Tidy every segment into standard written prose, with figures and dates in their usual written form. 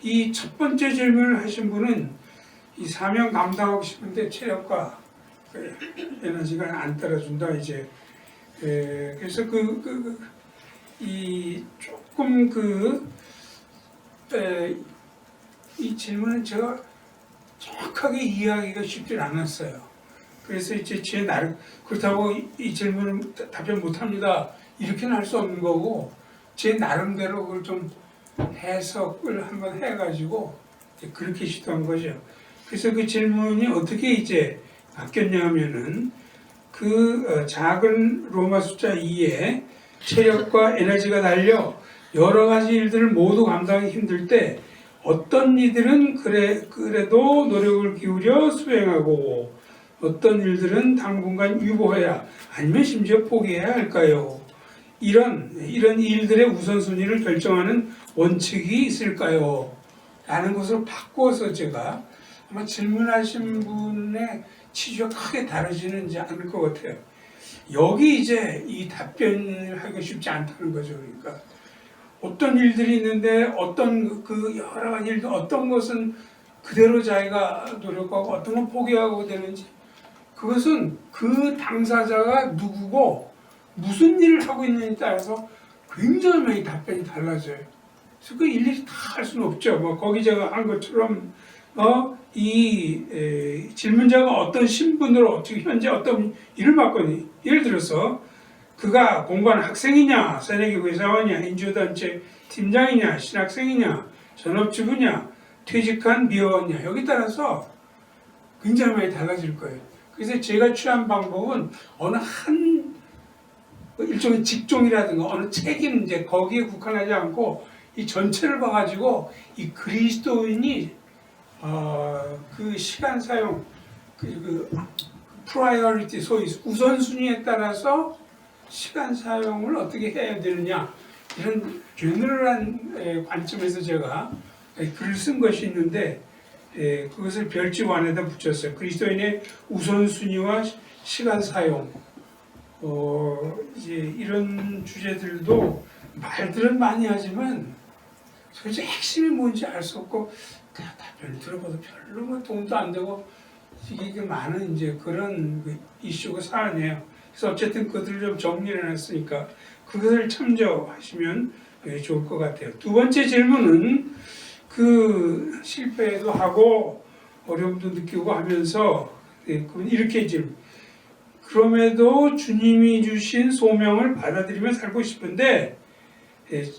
이 첫 번째 질문을 하신 분은 이 사명 감당하고 싶은데 체력과 에너지가 안 따라준다 이제. 그래서 이 조금 이 질문은 제가 정확하게 이해하기가 쉽지 않았어요. 그래서 이제 제 나름 그렇다고 이 질문은 답변 못합니다 이렇게는 할 수 없는 거고 제 나름대로 그걸 좀 해석을 한번 해가지고 그렇게 시도한 거죠. 그래서 그 질문이 어떻게 이제 바뀌었냐면은 작은 로마 숫자 2에 체력과 에너지가 달려 여러 가지 일들을 모두 감당하기 힘들 때 어떤 이들은 그래도 노력을 기울여 수행하고 어떤 일들은 당분간 유보해야 아니면 심지어 포기해야 할까요? 이런 일들의 우선순위를 결정하는 원칙이 있을까요? 라는 것을 바꿔서 제가 아마 질문하신 분의 취지가 크게 다르지는 않을 것 같아요. 여기 이제 이 답변을 하기 쉽지 않다는 거죠. 그러니까 어떤 일들이 있는데 어떤 여러 가지 일들 어떤 것은 그대로 자기가 노력하고 어떤 건 포기하고 되는지 그것은 그 당사자가 누구고 무슨 일을 하고 있느냐에 따라서 굉장히 많이 답변이 달라져요. 그래서 그 일일이 다 할 수는 없죠. 뭐 거기 제가 한 것처럼 이 질문자가 어떤 신분으로 지금 현재 어떤 일을 맡고 있니? 예를 들어서 그가 공부하는 학생이냐, 새내기 회사원이냐, NGO-단체 팀장이냐, 신학생이냐, 전업주부냐, 퇴직한 미화원이냐 여기 따라서 굉장히 많이 달라질 거예요. 그래서 제가 취한 방법은 어느 한 일종의 직종이라든가 어느 책임 이제 거기에 국한하지 않고 이 전체를 봐가지고 이 그리스도인이 그 시간 사용 프라이어리티 소위 우선순위에 따라서 시간 사용을 어떻게 해야 되느냐 이런 제너럴한 관점에서 제가 글을 쓴 것이 있는데 그것을 별집 안에다 붙였어요. 그리스도인의 우선순위와 시간 사용 이제 이런 주제들도 말들은 많이 하지만 도대체 핵심이 뭔지 알 수 없고 그냥 답변을 들어봐도 별로 뭐 도움도 안 되고 이게 많은 이제 그런 이슈가 사안이에요. 그래서 어쨌든 그들을 좀 정리를 해놨으니까 그것을 참조하시면 좋을 것 같아요. 두 번째 질문은 실패도 하고 어려움도 느끼고 하면서 이렇게 질문. 그럼에도 주님이 주신 소명을 받아들이며 살고 싶은데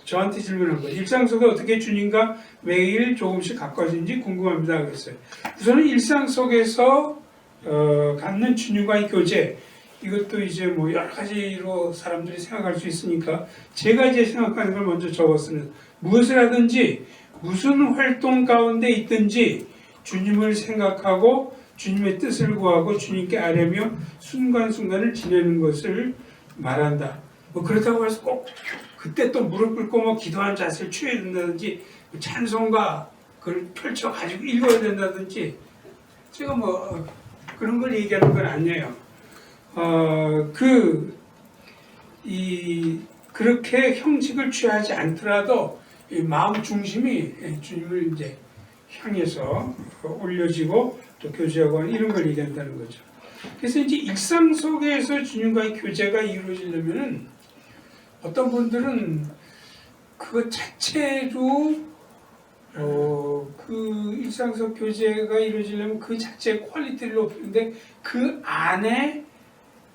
저한테 질문한 거예요. 일상 속에 어떻게 주님과 매일 조금씩 가까워지는지 궁금합니다. 그랬어요. 우선은 일상 속에서 갖는 주님과의 교제 이것도 이제 뭐 여러 가지로 사람들이 생각할 수 있으니까 제가 이제 생각하는 걸 먼저 적었으면 무엇을 하든지 무슨 활동 가운데 있든지 주님을 생각하고 주님의 뜻을 구하고 주님께 아뢰며 순간순간을 지내는 것을 말한다. 뭐 그렇다고 해서 꼭 그때 또 무릎 꿇고 뭐 기도한 자세를 취해야 된다든지 찬송가 그걸 펼쳐 가지고 읽어야 된다든지 제가 뭐 그런 걸 얘기하는 건 아니에요. 그렇게 형식을 취하지 않더라도 이 마음 중심이 주님을 이제 향해서 올려지고 또 교제하고 이런 걸 얘기한다는 거죠. 그래서 이제 일상 속에서 주님과의 교제가 이루어지려면은 어떤 분들은 그것 자체로 그 일상 속 교제가 이루어지려면 그 자체의 퀄리티를 높이는데 그 안에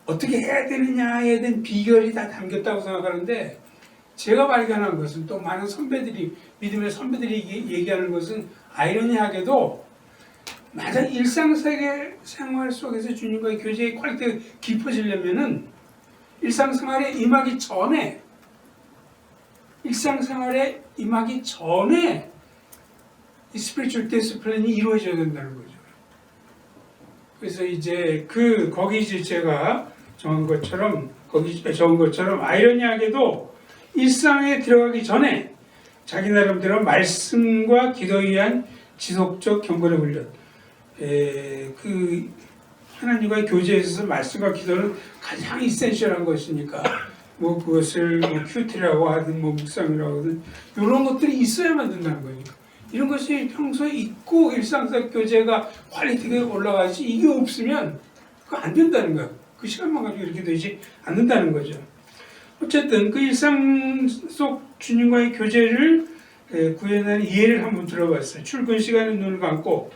어떻게 해야 되느냐에 대한 비결이 다 담겼다고 생각하는데 제가 발견한 것은 또 많은 선배들이 믿음의 선배들이 얘기하는 것은 아이러니하게도 만약 일상세계 생활 속에서 주님과의 교제의 퀄리티가 깊어지려면은 일상생활에 임하기 전에 이 스피리추얼 디스플레인이 이루어져야 된다는 거죠. 그래서 이제 거기 이제 제가 적은 것처럼 아이러니하게도 일상에 들어가기 전에 자기 나름대로 말씀과 기도에 의한 지속적 경건의 훈련. 하나님과의 교제에 있어서 말씀과 기도는 가장 이센셜한 것이니까 뭐 그것을 큐티라고 하든 뭐 묵상이라고 하든 이런 것들이 있어야만 된다는 거니까 이런 것이 평소에 있고 일상적 교제가 퀄리티가 올라가지 이게 없으면 그거 안 된다는 거야. 그 시간만 가지고 이렇게 되지 않는다는 거죠. 어쨌든 그 일상 속 주님과의 교제를 구현하는 예를 한번 들어봤어요. 출근 시간에 눈을 감고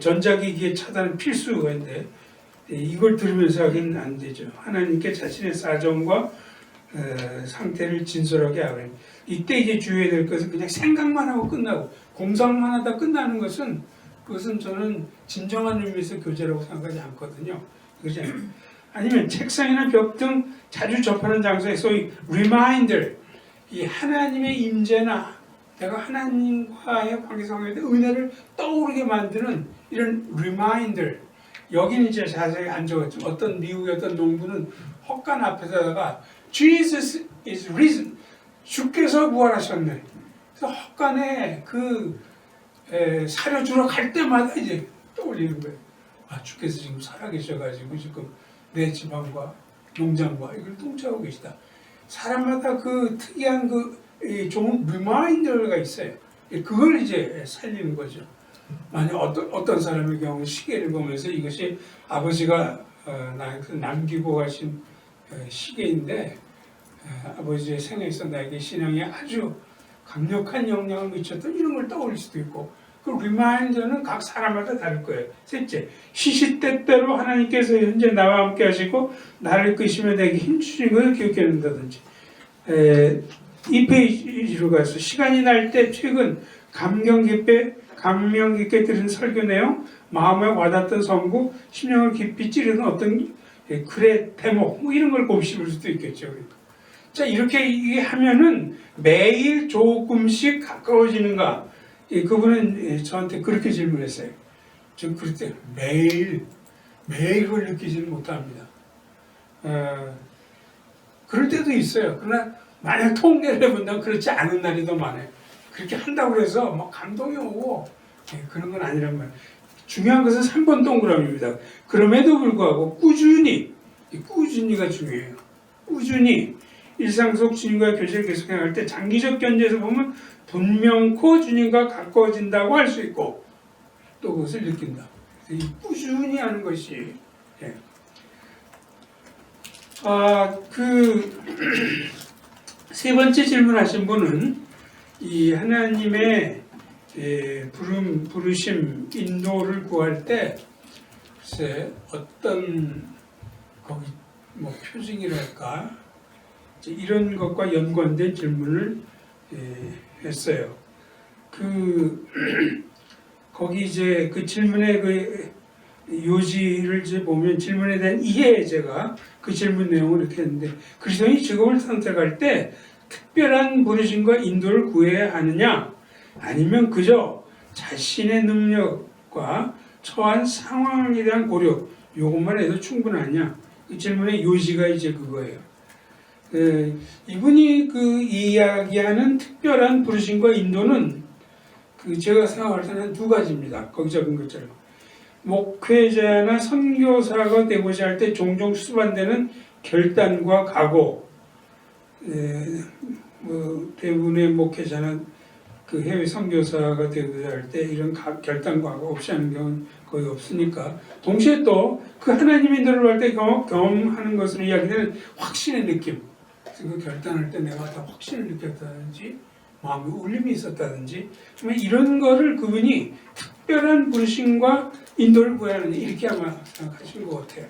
전자기기의 차단은 필수인데 이걸 들으면서 하긴 안 되죠. 하나님께 자신의 사정과 상태를 진솔하게 하는. 이때 이제 주의해야 될 것은 그냥 생각만 하고 끝나고 공상만 하다 끝나는 것은 그것은 저는 진정한 의미에서 교제라고 생각하지 않거든요. 그렇지 않아요? 아니면 책상이나 벽 등 자주 접하는 장소에 소위 reminder, 이 하나님의 임재나 내가 하나님과의 관계 속에 은혜를 떠오르게 만드는 이런 reminder. 여기는 이제 자세히 안 적었죠. 어떤 미국의 어떤 농부는 헛간 앞에다가 Jesus is risen. 주께서 부활하셨네. 그래서 헛간에 그 사료 주러 갈 때마다 이제 떠올리는 거예요. 아, 주께서 지금 살아계셔가지고 지금 내 지방과 농장과 이걸 통치하고 계시다. 사람마다 그 특이한 그 좋은 리마인더가 있어요. 그걸 이제 살리는 거죠. 만약 어떤 사람의 경우 시계를 보면서 이것이 아버지가 나한테 남기고 가신 시계인데 아버지의 생애에서 나에게 신앙에 아주 강력한 영향을 미쳤던 이런 걸 떠올릴 수도 있고, 그 리마인더는 각 사람마다 다를 거예요. 셋째, 시시때때로 하나님께서 현재 나와 함께 하시고 나를 이끄시며 내게 힘주신 것을 기억해 낸다든지. 이 페이지로 가서 시간이 날 때 최근 감명 깊게 들은 설교 내용, 마음에 와닿던 선구, 심령을 깊이 찌르는 어떤 글의 대목, 뭐 이런 걸 곱씹을 수도 있겠죠. 그러니까. 자, 이렇게 하면은 매일 조금씩 가까워지는가? 그분은 저한테 그렇게 질문했어요. 저 그럴 때 매일 그걸 느끼지는 못합니다. 그럴 때도 있어요. 그러나 만약 통계를 해본다면 그렇지 않은 날이 더 많아요. 그렇게 한다고 해서 막 감동이 오고 그런 건 아니란 말이에요. 중요한 것은 3번 동그라미입니다. 그럼에도 불구하고 꾸준히가 중요해요. 꾸준히 일상 속 주님과의 교제를 계속해갈 때 장기적 견제에서 보면 분명코 주님과 가까워진다고 할 수 있고 또 그것을 느낀다. 이 꾸준히 하는 것이 세 번째 질문하신 분은 이 하나님의 부르심, 인도를 구할 때 글쎄 어떤 거기 뭐 표징이랄까 이런 것과 연관된 질문을 했어요. 거기 이제 그 질문의 그 요지를 이제 보면 질문에 대한 이해에 제가 그 질문 내용을 이렇게 했는데, 그리스도인이 직업을 선택할 때 특별한 부르심과 인도를 구해야 하느냐, 아니면 그저 자신의 능력과 처한 상황에 대한 고려, 이것만 해도 충분하냐? 그 질문의 요지가 이제 그거예요. 이분이 그 이야기하는 특별한 부르심과 인도는 제가 생각할 때는 두 가지입니다. 거기 적은 것처럼 목회자나 선교사가 되고자 할 때 종종 수반되는 결단과 각오. 대부분의 목회자는 그 해외 선교사가 되고자 할 때 이런 결단과 각오 없이 하는 경우는 거의 없으니까, 동시에 또 그 하나님의 인도를 할 때 경험하는 것으로 이야기되는 확신의 느낌. 그 결단할 때 내가 다 확신을 느꼈다든지 마음에 울림이 있었다든지 정말 이런 거를 그분이 특별한 부르심과 인도를 구하는 이렇게 아마 생각하신 것 같아요.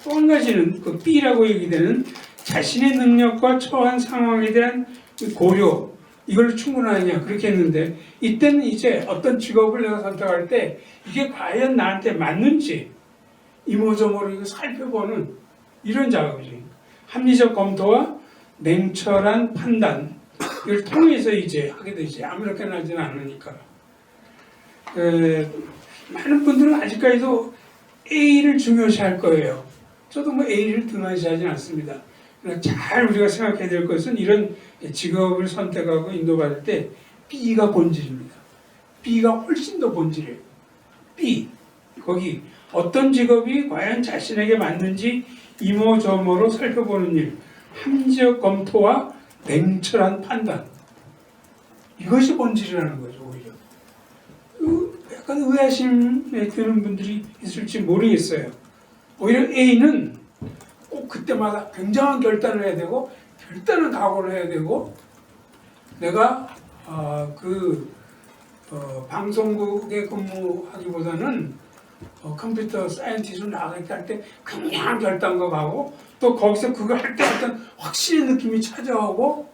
또 한 가지는 그 B라고 얘기되는 자신의 능력과 처한 상황에 대한 고려, 이걸 충분하느냐 그렇게 했는데, 이때는 이제 어떤 직업을 내가 선택할 때 이게 과연 나한테 맞는지 이모저모로 이거 살펴보는 이런 작업이죠. 합리적 검토와 냉철한 판단, 이걸 통해서 이제 하게 되지. 아무렇게나 하지는 않으니까. 많은 분들은 아직까지도 A를 중요시할 거예요. 저도 뭐 A를 등한시하지는 않습니다. 그러나 잘 우리가 생각해야 될 것은 이런 직업을 선택하고 인도받을 때 B가 본질입니다. B가 훨씬 더 본질이에요. B, 거기 어떤 직업이 과연 자신에게 맞는지 이모저모로 살펴보는 일, 합리적 검토와 냉철한 판단, 이것이 본질이라는 거죠. 오히려 약간 의아심에 드는 분들이 있을지 모르겠어요. 오히려 A는 꼭 그때마다 굉장한 결단을 해야 되고 결단은 각오를 해야 되고 내가 방송국에 근무하기보다는 컴퓨터 사이언티스트로 나가게 할 때 굉장한 결단과 가고 또 거기서 그걸 할 때 어떤 확실히 느낌이 찾아오고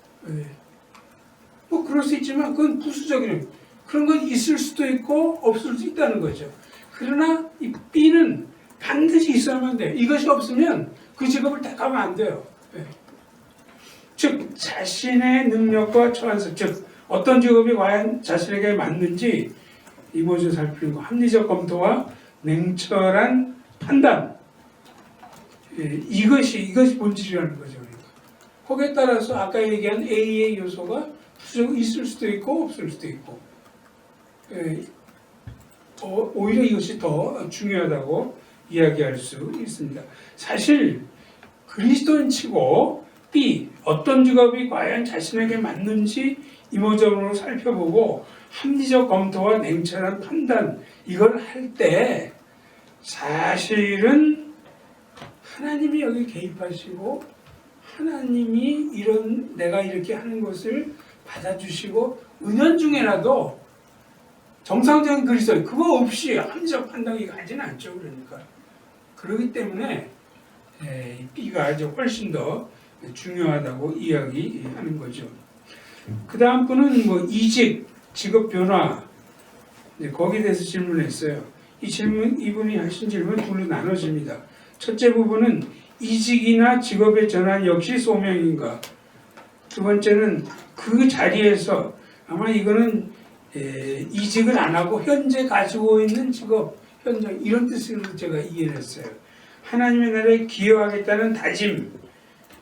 뭐 그럴 수 있지만 그건 부수적인 그런 건 있을 수도 있고 없을 수 있다는 거죠. 그러나 이 B는 반드시 있어야만 돼요. 이것이 없으면 그 직업을 택하면 안 돼요. 즉 자신의 능력과 처한성, 즉 어떤 직업이 과연 자신에게 맞는지 이모저 살피는 거, 합리적 검토와 냉철한 판단, 이것이 본질이라는 거죠. 그러니까. 거기에 따라서 아까 얘기한 A의 요소가 있을 수도 있고 없을 수도 있고 오히려 이것이 더 중요하다고 이야기할 수 있습니다. 사실 그리스도인치고 B, 어떤 직업이 과연 자신에게 맞는지 이모적으로 살펴보고 합리적 검토와 냉철한 판단 이걸 할 때 사실은 하나님이 여기 개입하시고 하나님이 이런 내가 이렇게 하는 것을 받아주시고 은연중에라도 정상적인 그리스도인 그거 없이 합리적 판단이 가지는 않죠. 그러니까 그렇기 때문에 B가 이제 훨씬 더 중요하다고 이야기하는 거죠. 그 다음 분은 뭐 이직, 직업 변화 거기에 대해서 질문했어요. 이분이 하신 질문 둘로 나눠집니다. 첫째 부분은 이직이나 직업의 전환 역시 소명인가? 두 번째는 그 자리에서 아마 이거는 이직을 안 하고 현재 가지고 있는 직업, 현장 이런 뜻으로 제가 이해했어요. 하나님의 나라에 기여하겠다는 다짐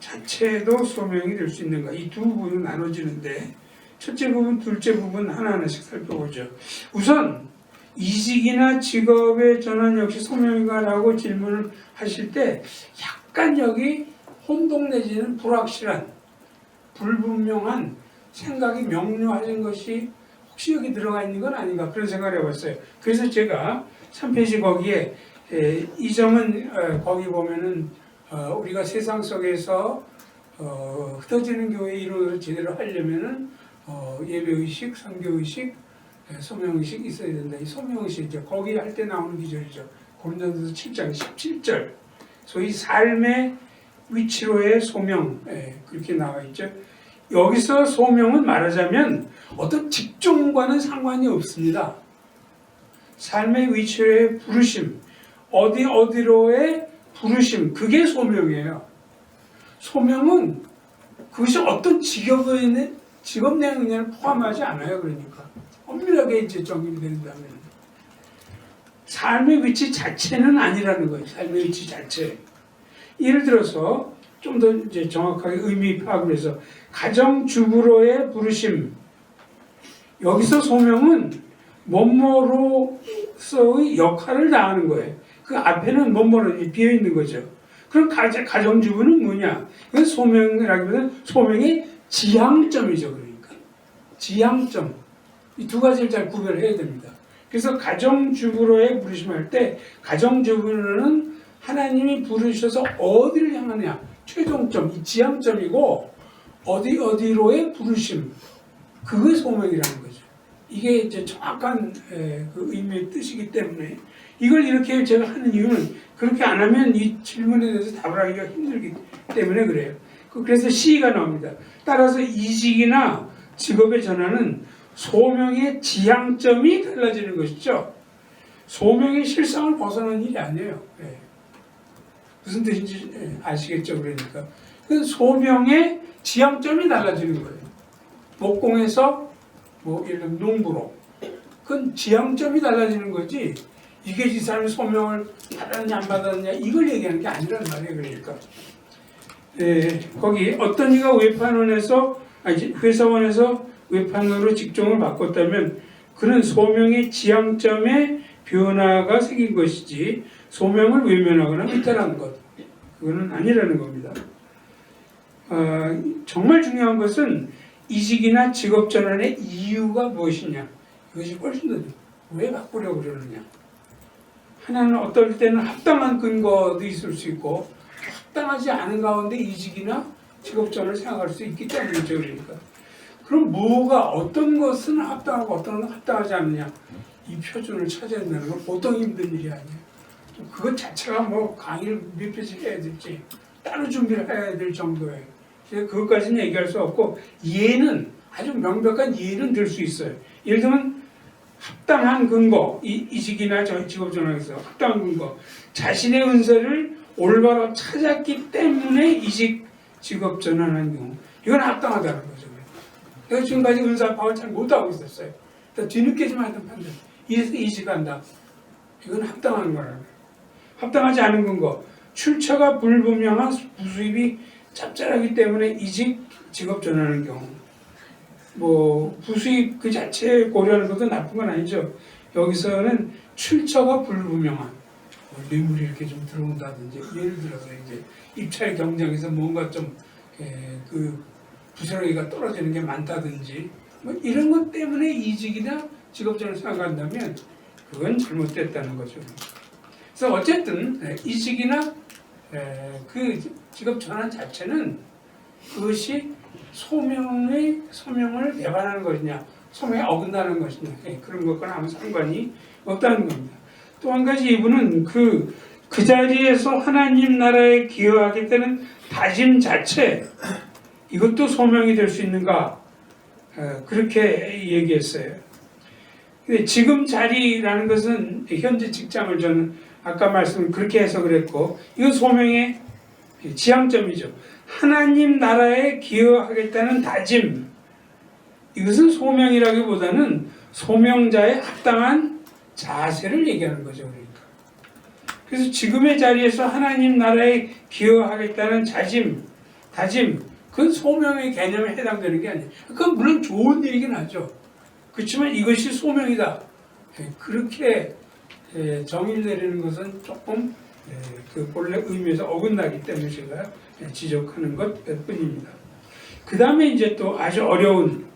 자체도 소명이 될 수 있는가? 이 두 부분으로 나눠지는데 첫째 부분, 둘째 부분 하나하나씩 살펴보죠. 우선 이직이나 직업의 전환 역시 소명인가라고 질문을 하실 때 약간 여기 혼동 내지는 불확실한 불분명한 생각이 명료하신 것이 혹시 여기 들어가 있는 건 아닌가 그런 생각을 해봤어요. 그래서 제가 3페이지 거기에 이 점은 거기 보면은 우리가 세상 속에서 흩어지는 교회 이론을 제대로 하려면은 예배의식, 선교의식, 소명의식 있어야 된다. 이 소명의식이죠. 거기 할 때 나오는 기절이죠. 고린도전서 7장 17절. 소위 삶의 위치로의 소명 그렇게 나와 있죠. 여기서 소명은 말하자면 어떤 직종과는 상관이 없습니다. 삶의 위치로의 부르심, 어디로의 부르심, 그게 소명이에요. 소명은 그것이 어떤 직업 내용을 포함하지 않아요. 그러니까 엄밀하게 이제 정의가 된다면 삶의 위치 자체는 아니라는 거예요. 삶의 위치 자체. 예를 들어서 좀 더 이제 정확하게 의미 파악을 해서 가정주부로의 부르심. 여기서 소명은 뭐뭐로서의 역할을 다하는 거예요. 그 앞에는 뭐뭐로 비어 있는 거죠. 그럼 가정주부는 뭐냐? 그건 소명이라기보다는 소명의 지향점이죠. 그러니까 지향점. 이 두 가지를 잘 구별해야 됩니다. 그래서 가정주부로의 부르심할 때 가정주부는 하나님이 부르셔서 어디를 향하냐 최종점, 이 지향점이고 어디로의 부르심 그게 소명이라는 거죠. 이게 이제 정확한 그 의미의 뜻이기 때문에 이걸 이렇게 제가 하는 이유는 그렇게 안 하면 이 질문에 대해서 답을 하기가 힘들기 때문에 그래요. 그래서 C가 나옵니다. 따라서 이직이나 직업의 전환은 소명의 지향점이 달라지는 것이죠. 소명의 실상을 벗어나는 일이 아니에요. 무슨 뜻인지 아시겠죠? 그러니까 소명의 지향점이 달라지는 거예요. 목공에서 뭐 예를 들면 농부로 그건 지향점이 달라지는 거지 이게 이 사람이 소명을 받았냐 안 받았냐 이걸 얘기하는 게 아니란 말이에요. 그러니까 거기 어떤 이가 회사원에서 외판으로 직종을 바꿨다면 그는 소명의 지향점에 변화가 생긴 것이지 소명을 외면하거나 위탈한 것 그거는 아니라는 겁니다. 정말 중요한 것은 이직이나 직업 전환의 이유가 무엇이냐 이것이 훨씬 더 왜 바꾸려고 그러느냐? 하나는 어떨 때는 합당한 근거도 있을 수 있고 합당하지 않은 가운데 이직이나 직업전을 생각할 수 있기 때문이죠. 그러니까. 그럼 뭐가 어떤 것은 합당하고 어떤 것은 합당하지 않느냐? 이 표준을 찾아낸다는 건 보통 힘든 일이 아니에요. 그것 자체가 뭐 강의를 몇 페이지 해야 될지 따로 준비를 해야 될 정도예요. 그래서 그것까지는 얘기할 수 없고 예는 아주 명백한 예는 들 수 있어요. 예를 들면 합당한 근거, 이직이나 직업전환에서 합당한 근거, 자신의 은사를 올바로 찾았기 때문에 이직, 직업전환한 경우 이건 합당하다는 거죠. 내가 지금까지 은사 파악을 잘 못하고 있었어요. 뒤늦게지만 하던 판단, 이직한다. 이건 합당한 거라는 거예요. 합당하지 않은 근거, 출처가 불분명한 부수입이 짭짤하기 때문에 이직, 직업전환하는 경우 뭐 부수입 그 자체 고려하는 것도 나쁜 건 아니죠. 여기서는 출처가 불분명한 뇌물이 이렇게 좀 들어온다든지 예를 들어서 이제 입찰 경쟁에서 뭔가 좀 그 부스러기가 떨어지는 게 많다든지 뭐 이런 것 때문에 이직이나 직업전을 생각한다면 그건 잘못됐다는 거죠. 그래서 어쨌든 이직이나 그 직업 전환 자체는 그것이 소명을 배반하는 것이냐, 소명에 어긋나는 것이냐 그런 것과는 아무 상관이 없다는 겁니다. 또 한 가지 이분은 그 자리에서 하나님 나라에 기여하겠다는 다짐 자체 이것도 소명이 될 수 있는가 그렇게 얘기했어요. 근데 지금 자리라는 것은 현재 직장을 저는 아까 말씀 그렇게 해석을 했고 이건 소명의 지향점이죠. 하나님 나라에 기여하겠다는 다짐 이것은 소명이라기보다는 소명자의 합당한 자세를 얘기하는 거죠. 그러니까. 그래서 지금의 자리에서 하나님 나라에 기여하겠다는 다짐 그건 소명의 개념에 해당되는 게 아니에요. 그건 물론 좋은 일이긴 하죠. 그렇지만 이것이 소명이다. 그렇게 정의를 내리는 것은 조금 그 본래 의미에서 어긋나기 때문에 제가 지적하는 것 뿐입니다. 그 다음에 이제 또 아주 어려운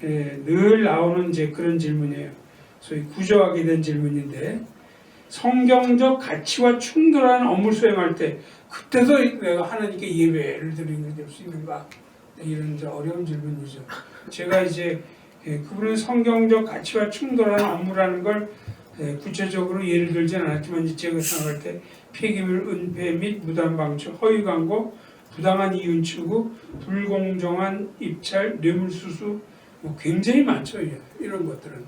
늘 나오는 이제 그런 질문이에요. 소위 구조하게 된 질문인데 성경적 가치와 충돌하는 업무를 수행할 때 그때도 내가 하나님께 예배를 드리는 게 될 수 있는가 이런 이제 어려운 질문이죠. 제가 이제 그분은 성경적 가치와 충돌하는 업무라는 걸 구체적으로 예를 들지는 않았지만 제가 생각할 때 폐기물 은폐 및 무단 방출, 허위 광고, 부당한 이윤 추구, 불공정한 입찰, 뇌물수수 뭐 굉장히 많죠. 이런 것들은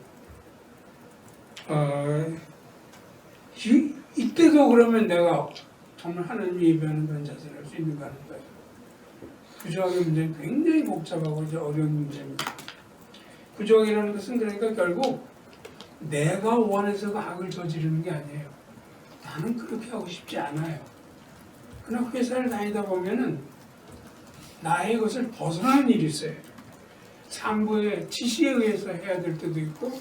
이때도 그러면 내가 정말 하나님이 예배하는 그런 자세를 할 수 있는가 하는 거예요. 구조학의 문제는 굉장히 복잡하고 어려운 문제입니다. 구조학이라는 것은 그러니까 결국 내가 원해서 악을 저지르는 게 아니에요. 나는 그렇게 하고 싶지 않아요. 그러나 회사를 다니다 보면은 나의 것을 벗어나는 일이 있어요. 상부의 지시에 의해서 해야 될 때도 있고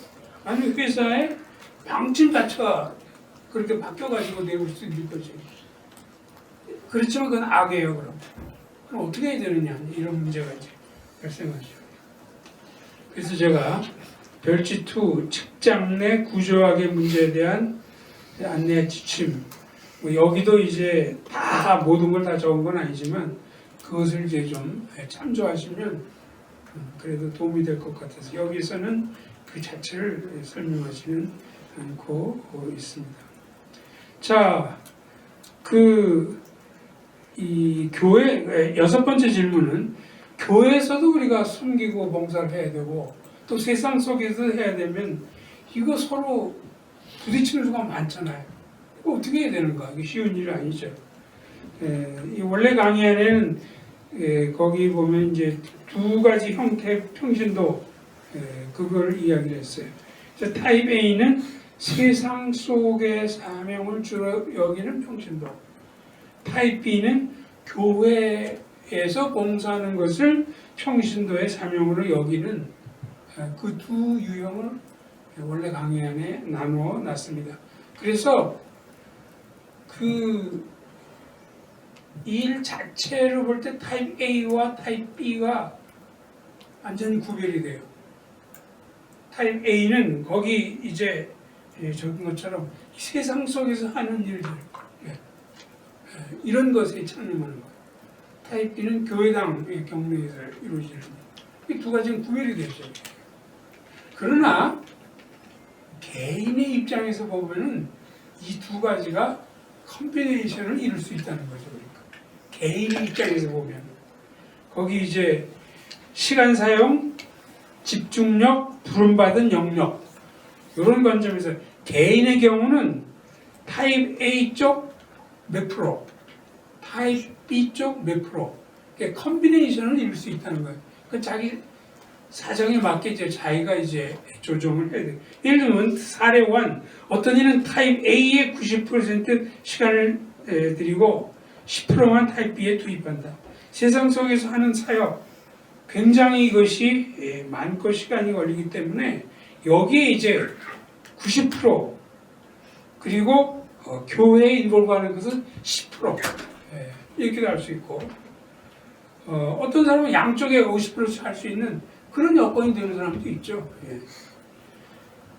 아니면 회사의 방침 자체가 그렇게 바뀌어가지고 내올 수 있는 거지. 그렇지만 그건 악이에요. 그럼 어떻게 해야 되느냐 이런 문제가 이제 발생하죠. 그래서 제가 별지2 책장 내 구조학의 문제에 대한 안내 지침 뭐 여기도 이제 다 모든 걸 다 적은 건 아니지만 그것을 이제 좀 참조하시면 그래도 도움이 될 것 같아서 여기서는 그 자체를 설명하지는 않고 있습니다. 자, 이 교회 여섯 번째 질문은 교회에서도 우리가 숨기고 봉사를 해야 되고 또 세상 속에서 해야 되면 이거 서로 부딪히는 수가 많잖아요. 이거 어떻게 해야 되는가? 이게 쉬운 일이 아니죠. 이 원래 강의 안에는 거기 보면 이제 두 가지 형태 평신도 그걸 이야기를 했어요. 그래서 타입 A는 세상 속의 사명을 주로 여기는 평신도. 타입 B는 교회에서 봉사하는 것을 평신도의 사명으로 여기는 그 두 유형을 원래 강의 안에 나누어 놨습니다. 그래서 그 일 자체를 볼 때 타입 A와 타입 B가 완전히 구별이 돼요. 타입 A는 거기 이제 적은 것처럼 세상 속에서 하는 일들 이런 것에 참여하는 거예요. 타입 B는 교회당의 경로에서 이루어지는 이 두 가지는 구별이 되죠. 그러나 개인의 입장에서 보면은 이 두 가지가 컴비네이션을 이룰 수 있다는 거죠. 그러니까 개인의 입장에서 보면 거기 이제 시간 사용, 집중력, 부름받은 영역 이런 관점에서 개인의 경우는 타입 A 쪽 몇 프로, 타입 B 쪽 몇 프로 그러니까 컴비네이션을 이룰 수 있다는 거예요. 그 자기 사정에 맞게 이제 자기가 이제 조정을 해야 돼요. 예를 들면 사례 1, 어떤 이는 타입 A에 90% 시간을 들이고 10%만 타입 B에 투입한다. 세상 속에서 하는 사역, 굉장히 이것이 많고 시간이 걸리기 때문에 여기에 이제 90% 그리고 교회에 인볼브하는 것은 10% 이렇게도 할 수 있고 어떤 사람은 양쪽에 50%씩 할 수 있는 그런 여건이 되는 사람도 있죠.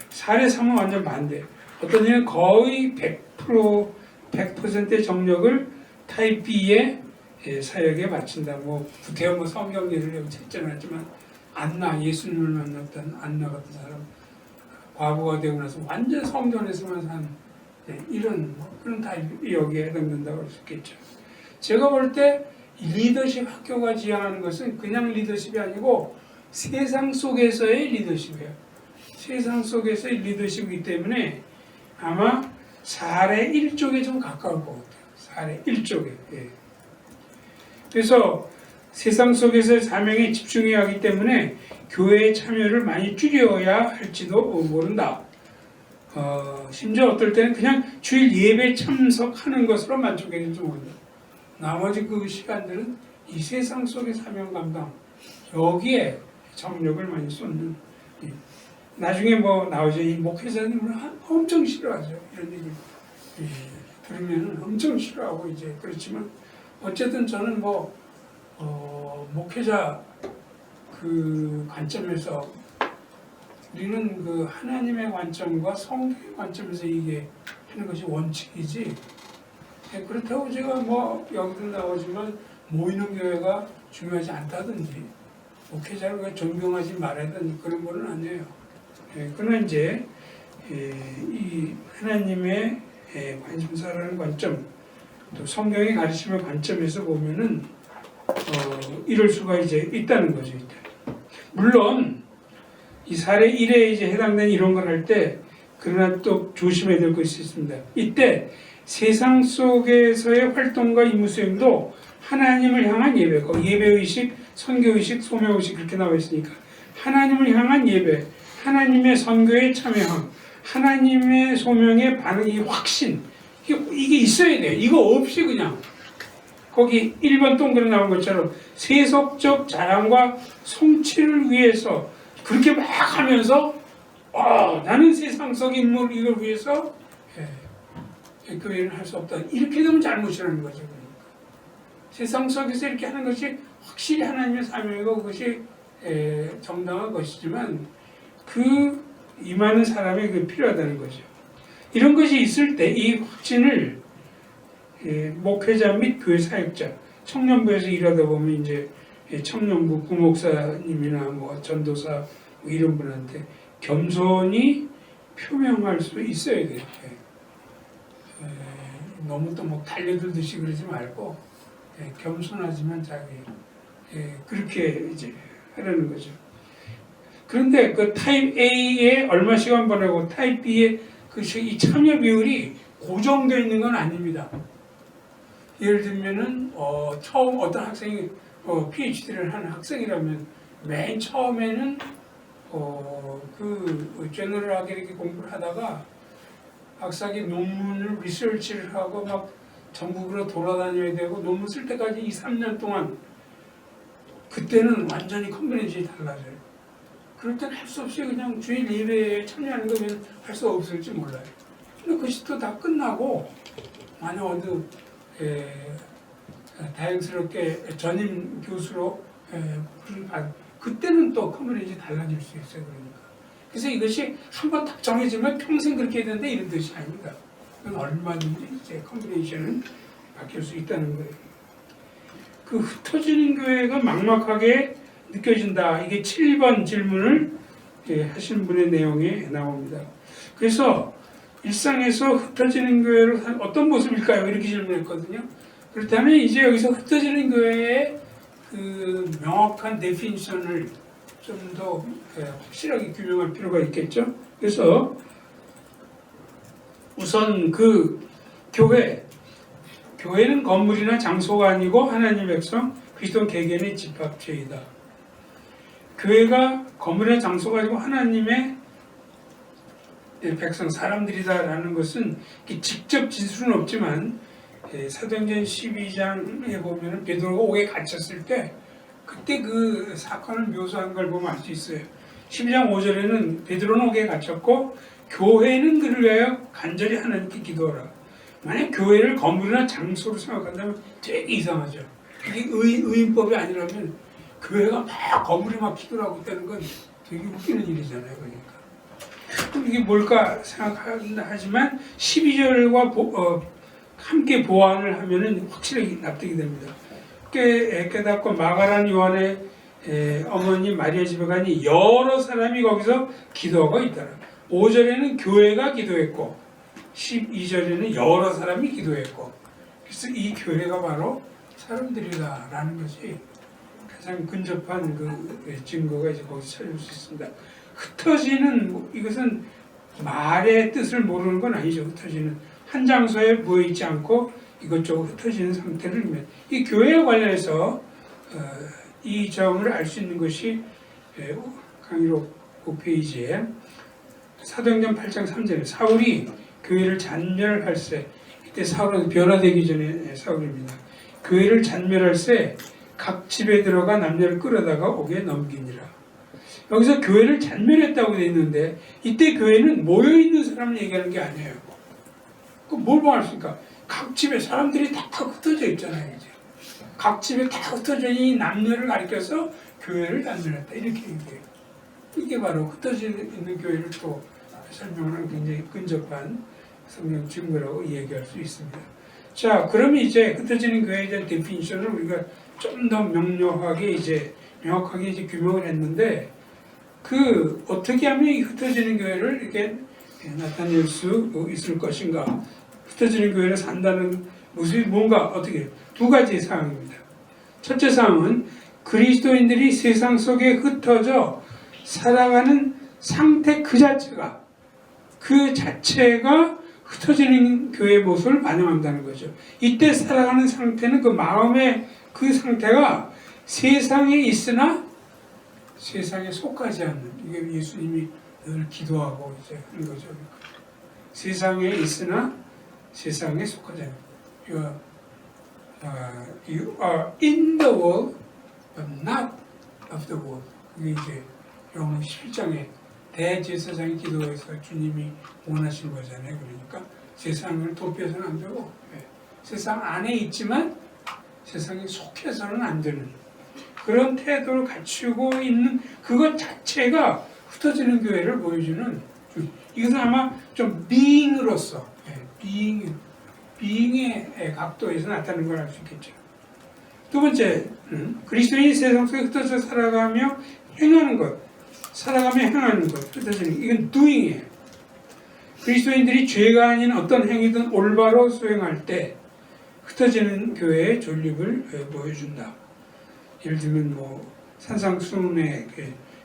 사례 3은 완전 반대. 어떤 이는 거의 100%의 정력을 타입 B의 사역에 바친다. 뭐 구태여 성경 예를 여기 책정했지만 안나 예수님을 만났던 안나 같은 사람 과부가 되고 나서 완전 성전에서만 산 이런 그런 타입이 여기에 해당된다고 할 수 있겠죠. 제가 볼 때 리더십 학교가 지향하는 것은 그냥 리더십이 아니고 세상 속에서의 리더십이에요. 세상 속에서의 리더십이기 때문에 아마 사례 1쪽에 좀 가까울 것 같아요. 사례 1쪽에. 그래서 세상 속에서의 사명에 집중해야 하기 때문에 교회의 참여를 많이 줄여야 할지도 모른다. 심지어 어떨 때는 그냥 주일 예배 참석하는 것으로 만족했는지 모른다. 나머지 그 시간들은 이 세상 속의 사명 감당 여기에 정력을 많이 쏟는. 나중에 뭐 나오죠. 이 목회자님은 엄청 싫어하죠. 이런 얘기 들으면 엄청 싫어하고 이제 그렇지만 어쨌든 저는 목회자 그 관점에서 우리는 그 하나님의 관점과 성경의 관점에서 이게 하는 것이 원칙이지. 그렇다고 제가 뭐 여기도 나오지만 모이는 교회가 중요하지 않다든지 목회자를 존경하지 말아야든지 그런 거는 아니에요. 그러나 이제 이 하나님의 관심사라는 관점 또 성경의 가르침의 관점에서 보면은 이럴 수가 이제 있다는 거죠. 물론 이 사례 1에 이제 해당되는 이런 걸 할 때 그러나 또 조심해야 될 것이 있습니다. 이때 세상 속에서의 활동과 임무 수행도 하나님을 향한 예배, 예배의식, 선교의식, 소명의식 그렇게 나와 있으니까 하나님을 향한 예배, 하나님의 선교에 참여함, 하나님의 소명에 반응이 확신 이게 있어야 돼요. 이거 없이 그냥 거기 1번 동그랗게 나온 것처럼 세속적 자랑과 성취를 위해서 그렇게 막 하면서 나는 세상적 인물 이걸 위해서 교회를 할 수 없다. 이렇게 되면 잘못이라는 거죠. 그러니까. 세상 속에서 이렇게 하는 것이 확실히 하나님의 사명이고 그것이 정당한 것이지만 그 임하는 사람이 그 필요하다는 거죠. 이런 것이 있을 때 이 확신을 목회자 및 교회 사역자, 청년부에서 일하다 보면 이제 청년부 구목사님이나 뭐 전도사 뭐 이런 분한테 겸손히 표명할 수 있어야 돼요. 너무 또 뭐 달려들듯이 그러지 말고 겸손하지만 자기 그렇게 이제 하라는 거죠. 그런데 그 타입 A에 얼마 시간 보내고 타입 B에 이 참여 비율이 고정되어 있는 건 아닙니다. 예를 들면은 처음 어떤 학생이 PhD를 하는 학생이라면 맨 처음에는 그 제너럴하게 이렇게 공부를 하다가 박사학위 논문을 리서치를 하고 막 전국으로 돌아다녀야 되고 논문 쓸 때까지 2, 3년 동안 그때는 완전히 컨버런션이 달라져요. 그럴 때는 할 수 없이 그냥 주일 예배에 참여하는 거면 할 수 없을지 몰라요. 근데 그 시도 다 끝나고 만약 어느 다행스럽게 전임 교수로 그때는 또 컨버런션이 달라질 수 있어요. 그러니까 그래서 이것이 한번 딱 정해지면 평생 그렇게 해야 된다 이런 뜻이 아닙니다. 그건 얼마든지 이제 컨비네이션은 바뀔 수 있다는 거예요. 그 흩어지는 교회가 막막하게 느껴진다. 이게 7번 질문을 하신 분의 내용에 나옵니다. 그래서 일상에서 흩어지는 교회를 어떤 모습일까요? 이렇게 질문했거든요. 그렇다면 이제 여기서 흩어지는 교회의 그 명확한 데피니션을 좀 더 확실하게 규명할 필요가 있겠죠. 그래서 우선 그 교회는 건물이나 장소가 아니고 하나님의 백성 그리스도 개개인의 집합체이다. 교회가 건물이나 장소가 아니고 하나님의 백성 사람들이다라는 것은 직접 진술은 없지만 사도행전 12장에 보면 베드로가 옥에 갇혔을 때 그때 그 사건을 묘사한 걸 보면 알 수 있어요. 12장 5절에는 베드로는 옥에 갇혔고 교회는 그를 위하여 간절히 하나님께 기도하라. 만약 교회를 건물이나 장소로 생각한다면 되게 이상하죠. 이게 의인법이 아니라면 교회가 막 건물에 막 기도를 하고 있다는 건 되게 웃기는 일이잖아요. 그러니까 이게 뭘까 생각한다 하지만 12절과 함께 보완을 하면은 확실히 납득이 됩니다. 깨닫고 마가란 요한의 어머니 마리아 집에 가니 여러 사람이 거기서 기도하고 있더라. 5절에는 교회가 기도했고 12절에는 여러 사람이 기도했고 그래서 이 교회가 바로 사람들이다라는 것이 가장 근접한 그 증거가 이제 거기서 찾을 수 있습니다. 흩어지는 이것은 말의 뜻을 모르는 건 아니죠. 흩어지는 한 장소에 모여 있지 않고 이것저것 흩어지는 상태를 의미합니다. 이 교회와 관련해서 이 점을 알 수 있는 것이 강의록 5페이지에 사도행전 8장 3절에 사울이 교회를 잔멸할세 이때 사울은 변화되기 전에 사울입니다. 교회를 잔멸할세 각 집에 들어가 남녀를 끌어다가 옥에 넘기니라. 여기서 교회를 잔멸했다고 되어 있는데 이때 교회는 모여있는 사람을 얘기하는 게 아니에요. 그럼 뭘 말했습니까? 각 집에 사람들이 다 흩어져 있잖아요. 이제. 각 집에 다 흩어져 있는 남녀를 가리켜서 교회를 잔멸했다. 이렇게 얘기해요. 이게 바로 흩어져 있는 교회를 또 설명하는 굉장히 근접한 성경 증거라고 얘기할 수 있습니다. 자, 그러면 이제 흩어지는 교회에 대한 데피니션을 우리가 좀 더 명확하게 이제 규명을 했는데 그 어떻게 하면 이 흩어지는 교회를 이렇게 나타낼 수 있을 것인가? 흩어지는 교회를 산다는 모습이 뭔가 어떻게 두 가지 사항입니다. 첫째 사항은 그리스도인들이 세상 속에 흩어져 살아가는 상태 그 자체가 흩어지는 교회의 모습을 반영한다는 거죠. 이때 살아가는 상태는 그 마음의 그 상태가 세상에 있으나 세상에 속하지 않는 이게 예수님이 늘 기도하고 이제 하는 거죠. 세상에 있으나 세상에 속하지 않는 You are in the world but not of the world. 그게 이제 요한 11장에 대제사장의 기도에서 주님이 원하신 거잖아요. 그러니까 세상을 도피해서는 안 되고 세상 안에 있지만 세상에 속해서는 안 되는 그런 태도를 갖추고 있는 그것 자체가 흩어지는 교회를 보여주는 이것은 아마 좀 being으로서 being의 각도에서 나타나는 걸 알 수 있겠죠. 두 번째, 그리스도인이 세상 속에 흩어져 살아가며 행하는 것 흩어지는 이건 doing이에요. 그리스도인들이 죄가 아닌 어떤 행위든 올바로 수행할 때 흩어지는 교회의 존립을 보여준다. 예를 들면 산상수훈의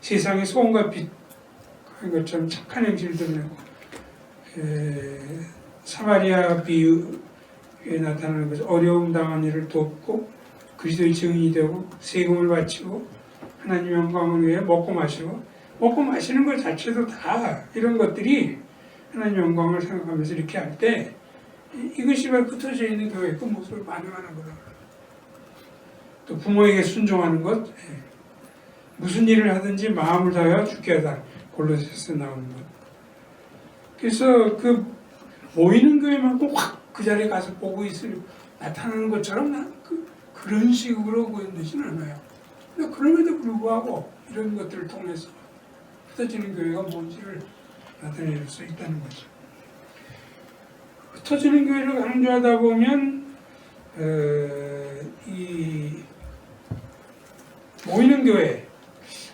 세상의 소음과 빛 한 것처럼 착한 행실을 드러내고 사마리아 비유에 나타나는 것은 어려움 당한 이를 돕고 그리스도의 증인이 되고 세금을 바치고 하나님 영광을 위해 먹고 마시는 것 자체도 다 이런 것들이 하나님 영광을 생각하면서 이렇게 할 때 이것이 바로 흩어져 있는 교회의 그 모습을 반영하는 거다. 또 부모에게 순종하는 것, 무슨 일을 하든지 마음을 다하여 주께 하다. 골로새서 나오는 것. 그래서 그 모이는 교회만큼 확 그 자리에 가서 보고 있으면 나타나는 것처럼 그런 식으로 보이는 것은 않아요. 그럼에도 불구하고 이런 것들을 통해서 흩어지는 교회가 뭔지를 나타낼 수 있다는 거죠. 흩어지는 교회를 강조하다 보면 이 모이는 교회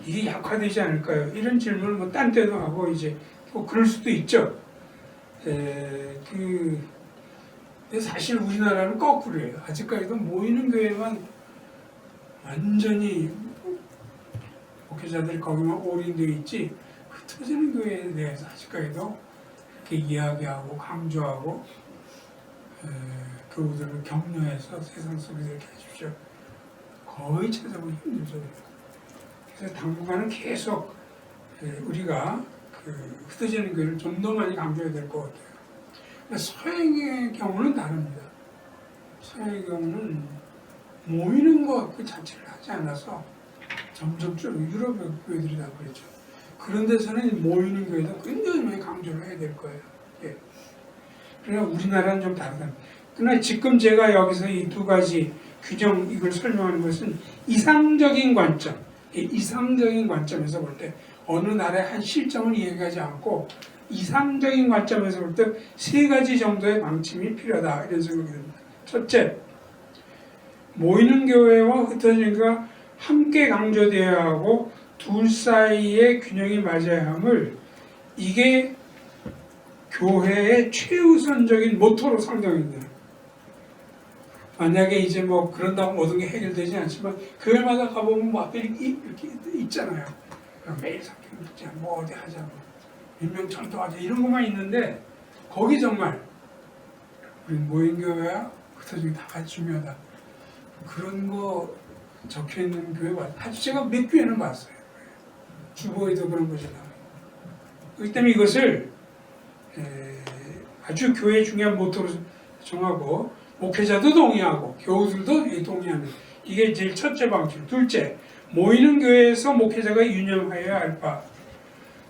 이게 약화되지 않을까요? 이런 질문을 뭐 딴 때도 하고 이제 뭐 그럴 수도 있죠. 근데 사실 우리나라는 거꾸로예요. 아직까지도 모이는 교회만 완전히 목회자들이 거기만 올인되어 있지 흩어지는 교회에 대해서 아직까지도 이렇게 이야기하고 강조하고 교우들을 격려해서 세상 속에서 이렇게 하십시오. 거의 찾아보기 힘들죠. 그래서 당분간은 계속 우리가 흩어지는 교회를 좀 더 많이 강조해야 될 것 같아요. 서양의 경우는 다릅니다. 서양의 경우는 모이는 것 그 자체를 하지 않아서 점점 좀 유럽 교회들이 다 그렇죠. 그런 데서는 모이는 교회도 굉장히 많이 강조를 해야 될 거예요. 예. 그러나 우리나라는 좀 다르다. 그러나 지금 제가 여기서 이 두 가지 규정 이걸 설명하는 것은 이상적인 관점, 이상적인 관점에서 볼 때 어느 나라의 한 실정을 이야기하지 않고 이상적인 관점에서 볼 때 세 가지 정도의 방침이 필요하다 이런 생각이 듭니다. 첫째, 모이는 교회와 흩어지는 교회가 함께 강조되어야 하고 둘 사이의 균형이 맞아야 함을 이게 교회의 최우선적인 모토로 상정입니다. 만약에 이제 뭐 그런다고 모든 게 해결되지 않지만 교회마다 가보면 뭐 앞에 이렇게 있잖아요. 매일 성경 읽자, 뭐 어디 하자, 뭐 민명 전도하자 이런 것만 있는데 거기 정말 우리 모인 교회와 흩어지는 게 다 같이 중요하다. 그런 거 적혀 있는 교회 봤어요. 아주 제가 몇 교회는 봤어요. 주보에도 그런 것이 나와요. 그렇기 때문에 이것을 아주 교회의 중요한 모토로 정하고 목회자도 동의하고 교우들도 동의하는 이게 제일 첫째 방식. 둘째, 모이는 교회에서 목회자가 유념하여야 할 바.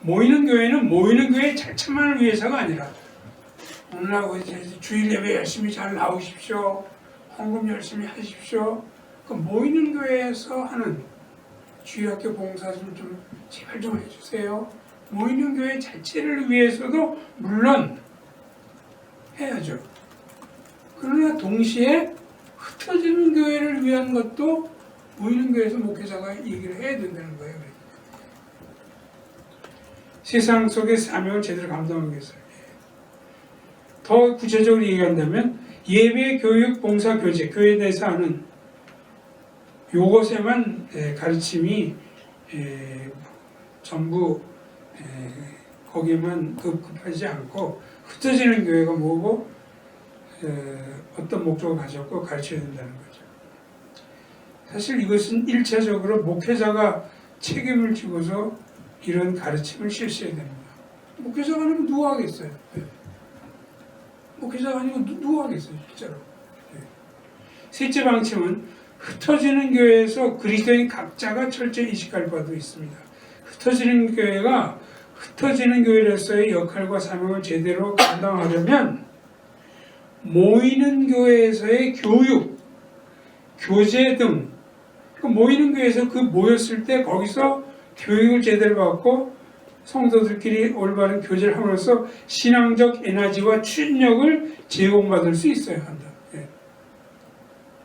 모이는 교회는 모이는 교회 자체만을 위해서가 아니라 오늘하고 주일 예배 열심히 잘 나오십시오. 헌금 열심히 하십시오. 그 모이는 교회에서 하는 주일학교 봉사 좀 제발 좀 해주세요. 모이는 교회 자체를 위해서도 물론 해야죠. 그러나 동시에 흩어지는 교회를 위한 것도 모이는 교회에서 목회자가 얘기를 해야 된다는 거예요. 세상 속의 사명을 제대로 감당하기 위해서. 더 구체적으로 얘기한다면 예배, 교육, 봉사, 교제, 교회에 대해서 하는 요것에만 가르침이 전부 거기에만 급급하지 않고 흩어지는 교회가 뭐고 어떤 목적을 가졌고 가르쳐야 된다는 거죠. 사실 이것은 1차적으로 목회자가 책임을 지고서 이런 가르침을 실시해야 됩니다. 목회자가 아니면 누가 하겠어요? 목회자가 아니면 누가 하겠어요? 실제로. 셋째 방침은 흩어지는 교회에서 그리스도인 각자가 철저히 인식할 바도 있습니다. 흩어지는 교회가 흩어지는 교회로서의 역할과 사명을 제대로 감당하려면 모이는 교회에서의 교육, 교제 등 모이는 교회에서 모였을 때 거기서 교육을 제대로 받고 성도들끼리 올바른 교제를 함으로써 신앙적 에너지와 추진력을 제공받을 수 있어야 한다.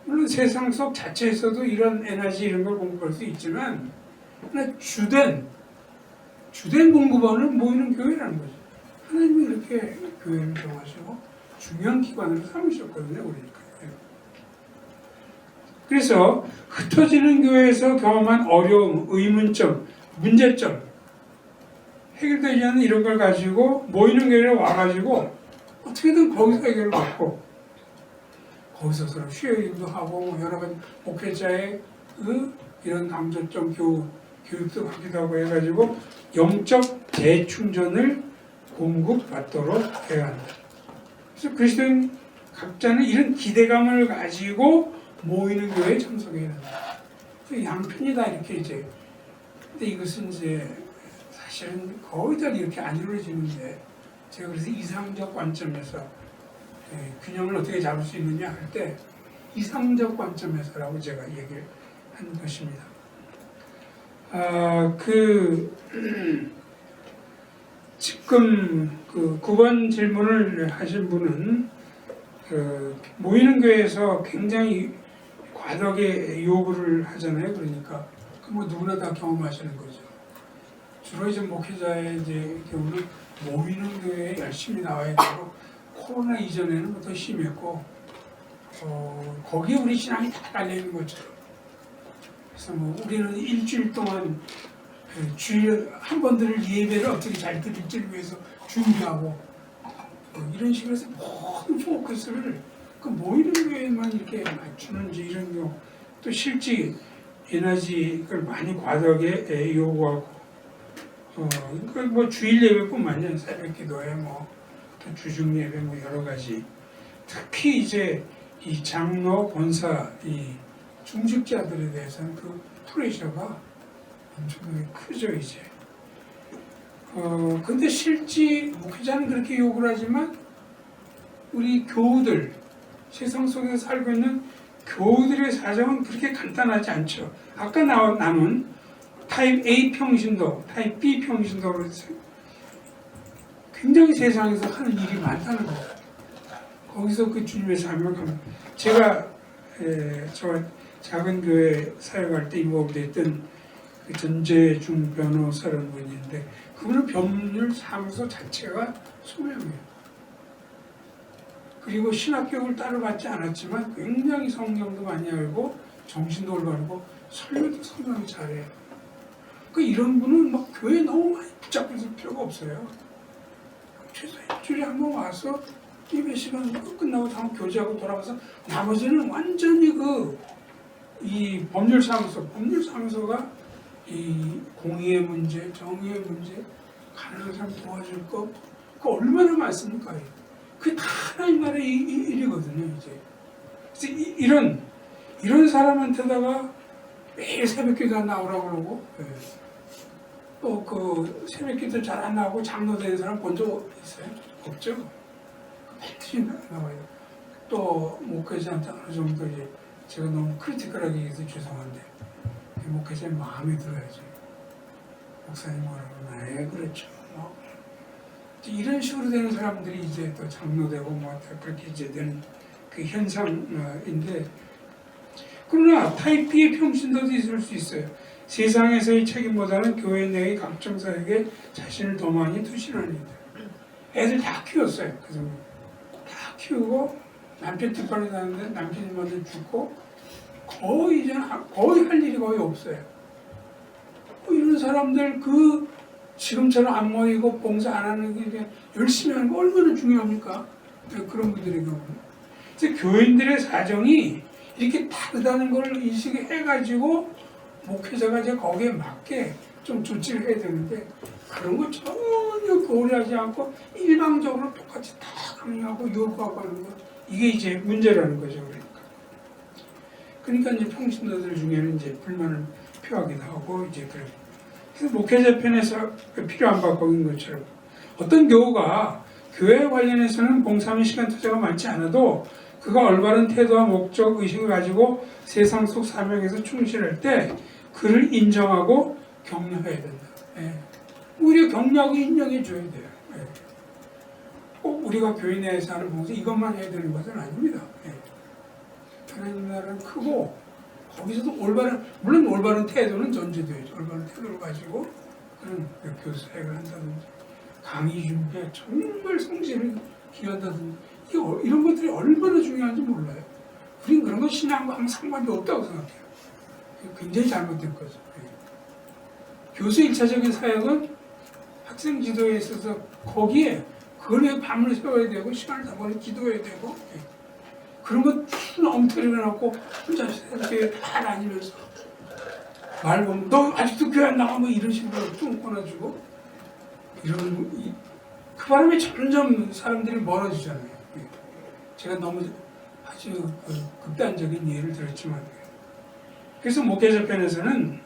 물론 세상 속 자체에서도 이런 에너지 이런 걸 공급할 수 있지만 주된 공급원은 모이는 교회라는 거죠. 하나님이 이렇게 교회를 정하시고 중요한 기관으로 삼으셨거든요. 우리니까. 그래서 흩어지는 교회에서 경험한 어려움, 의문점, 문제점 해결되지 않는 이런 걸 가지고 모이는 교회에 와가지고 어떻게든 거기서 해결을 받고 거기서 서로 쉐어링도 하고 여러 가지 목회자의 이런 강조점 교육도 하기도 하고 해가지고 영적 재충전을 공급받도록 해야 한다. 그래서 그리스도인 각자는 이런 기대감을 가지고 모이는 교회에 참석해야 한다. 양편이 다 이렇게 이제 근데 이것은 이제 사실은 거의 다 이렇게 안 이루어지는데 제가 그래서 이상적 관점에서 균형을 어떻게 잡을 수 있느냐 할 때 이상적 관점에서라고 제가 얘기를 한 것입니다. 지금 그 9번 질문을 하신 분은 모이는 교회에서 굉장히 과도하게 요구를 하잖아요. 그러니까 뭐 누구나 다 경험하시는 거죠. 주로 이제 목회자의 이제 경우는 모이는 교회에 열심히 나와야 되고 코로나 이전에는 더 심했고 거기에 우리 신앙이 다 달려 있는 것처럼. 그래서 뭐 우리는 일주일 동안 주일 한 번 들을 예배를 어떻게 잘 드릴지를 위해서 준비하고 이런 식으로 해서 모든 포커스를 그 모이는 교회에만 이렇게 맞추는지 이런 경우 또 실제 에너지를 많이 과도하게 요구하고 그러니까 뭐 주일 예배뿐만 아니라 새벽 기도회 또 주중 예배 여러 가지 특히 이제 이 장로 권사 이 중직자들에 대해서는 그 프레셔가 엄청나게 크죠 이제. 근데 실제 목회자는 그렇게 욕을 하지만 우리 교우들 세상 속에서 살고 있는 교우들의 사정은 그렇게 간단하지 않죠. 아까 남은 타입 A 평신도, 타입 B 평신도로 굉장히 세상에서 하는 일이 많다는 거예요. 거기서 그 주님의 삶을 가면 제가 저 작은 교회 사역할 때 인volved됐던 그 전재중 변호사라는 분이 있는데 그분은 법률 사무소 자체가 소명이에요. 그리고 신학교육을 따로 받지 않았지만 굉장히 성경도 많이 알고 정신도 올바르고 설교도 상당히 잘해요. 이런 분은 막 교회 너무 많이 붙잡고 있을 필요가 없어요. 최소 일주일에 한 번 와서 예배 시간 끝나고 다음 교제하고 돌아가서 나머지는 완전히 이 법률사무소가 이 공의의 문제, 정의의 문제, 가난한 사람 도와줄 거, 그거 얼마나 많습니까? 그게 다 하나님 나라의 일이거든요, 이제. 그래서 이런 사람한테다가 매일 새벽기도 나오라고 그러고, 또 그 새벽기도 잘 안 나오고 장로 되는 사람 본 적 있어요? 없죠? 반드시 나와요. 또 목회자한테 어느 정도 이제 제가 너무 크리티컬하게 얘기해서 죄송한데 목회자의 마음에 들어야지. 목사님 뭐라고 네 그렇죠. 이런 식으로 되는 사람들이 이제 또 장로되고 그렇게 이제 되는 그 현상인데 그러나 타입 B의 평신도도 있을 수 있어요. 세상에서의 책임보다는 교회 내의 각종 사역에 자신을 더 많이 투신하는 이들. 애들 다 키웠어요. 그래서 다 키우고 남편 뒷발로 다니는데 남편이 먼저 죽고 거의 할 일이 거의 없어요. 이런 사람들 지금처럼 안 모이고 봉사 안 하는 게 열심히 하는 거 얼마나 중요합니까? 그런 분들의 경우는. 그래서 교인들의 사정이 이렇게 다르다는 걸 인식해가지고 목회자가 이제 거기에 맞게 좀 조치를 해야 되는데 그런 거 전혀 고려하지 않고 일방적으로 똑같이 다 강요하고 요구하고 하는 거 이게 이제 문제라는 거죠. 그러니까 이제 평신도들 중에는 이제 불만을 표하기도 하고 이제 그래요. 그래서 목회자 편에서 필요한 바인 것처럼 어떤 교우가 교회 관련해서는 봉사하는 시간 투자가 많지 않아도 그가 올바른 태도와 목적, 의식을 가지고 세상 속 사명에서 충실할 때 그를 인정하고 격려해야 된다. 오히려 격려하고 인정해 줘야 돼요. 꼭 우리가 교회 내에서 하는 봉사 이것만 해야 되는 것은 아닙니다. 하나님 나라는 크고 거기서도 물론 올바른 태도는 전제되어야죠. 올바른 태도를 가지고 그런 교사역을 한다든지 강의 준비에 정말 성실을 기한다든지 이런 것들이 얼마나 중요한지 몰라요. 우리는 그런 건 신앙과 아무 상관도 없다고 생각해요. 굉장히 잘못된 거죠. 교수 1차적인 사역은 학생 지도에 있어서 거기에 그걸 위해 밤을 새워야 되고 시간을 다 보내 기도해야 되고 그런 거 엉터리를 해놓고 혼자 교회 다 다니면서 말 보면 너 아직도 교회 안 나가 뭐 이런 식으로 뚱 끊어주고 그 바람에 점점 사람들이 멀어지잖아요. 제가 너무 아주 극단적인 예를 들었지만 그래서 목회자 편에서는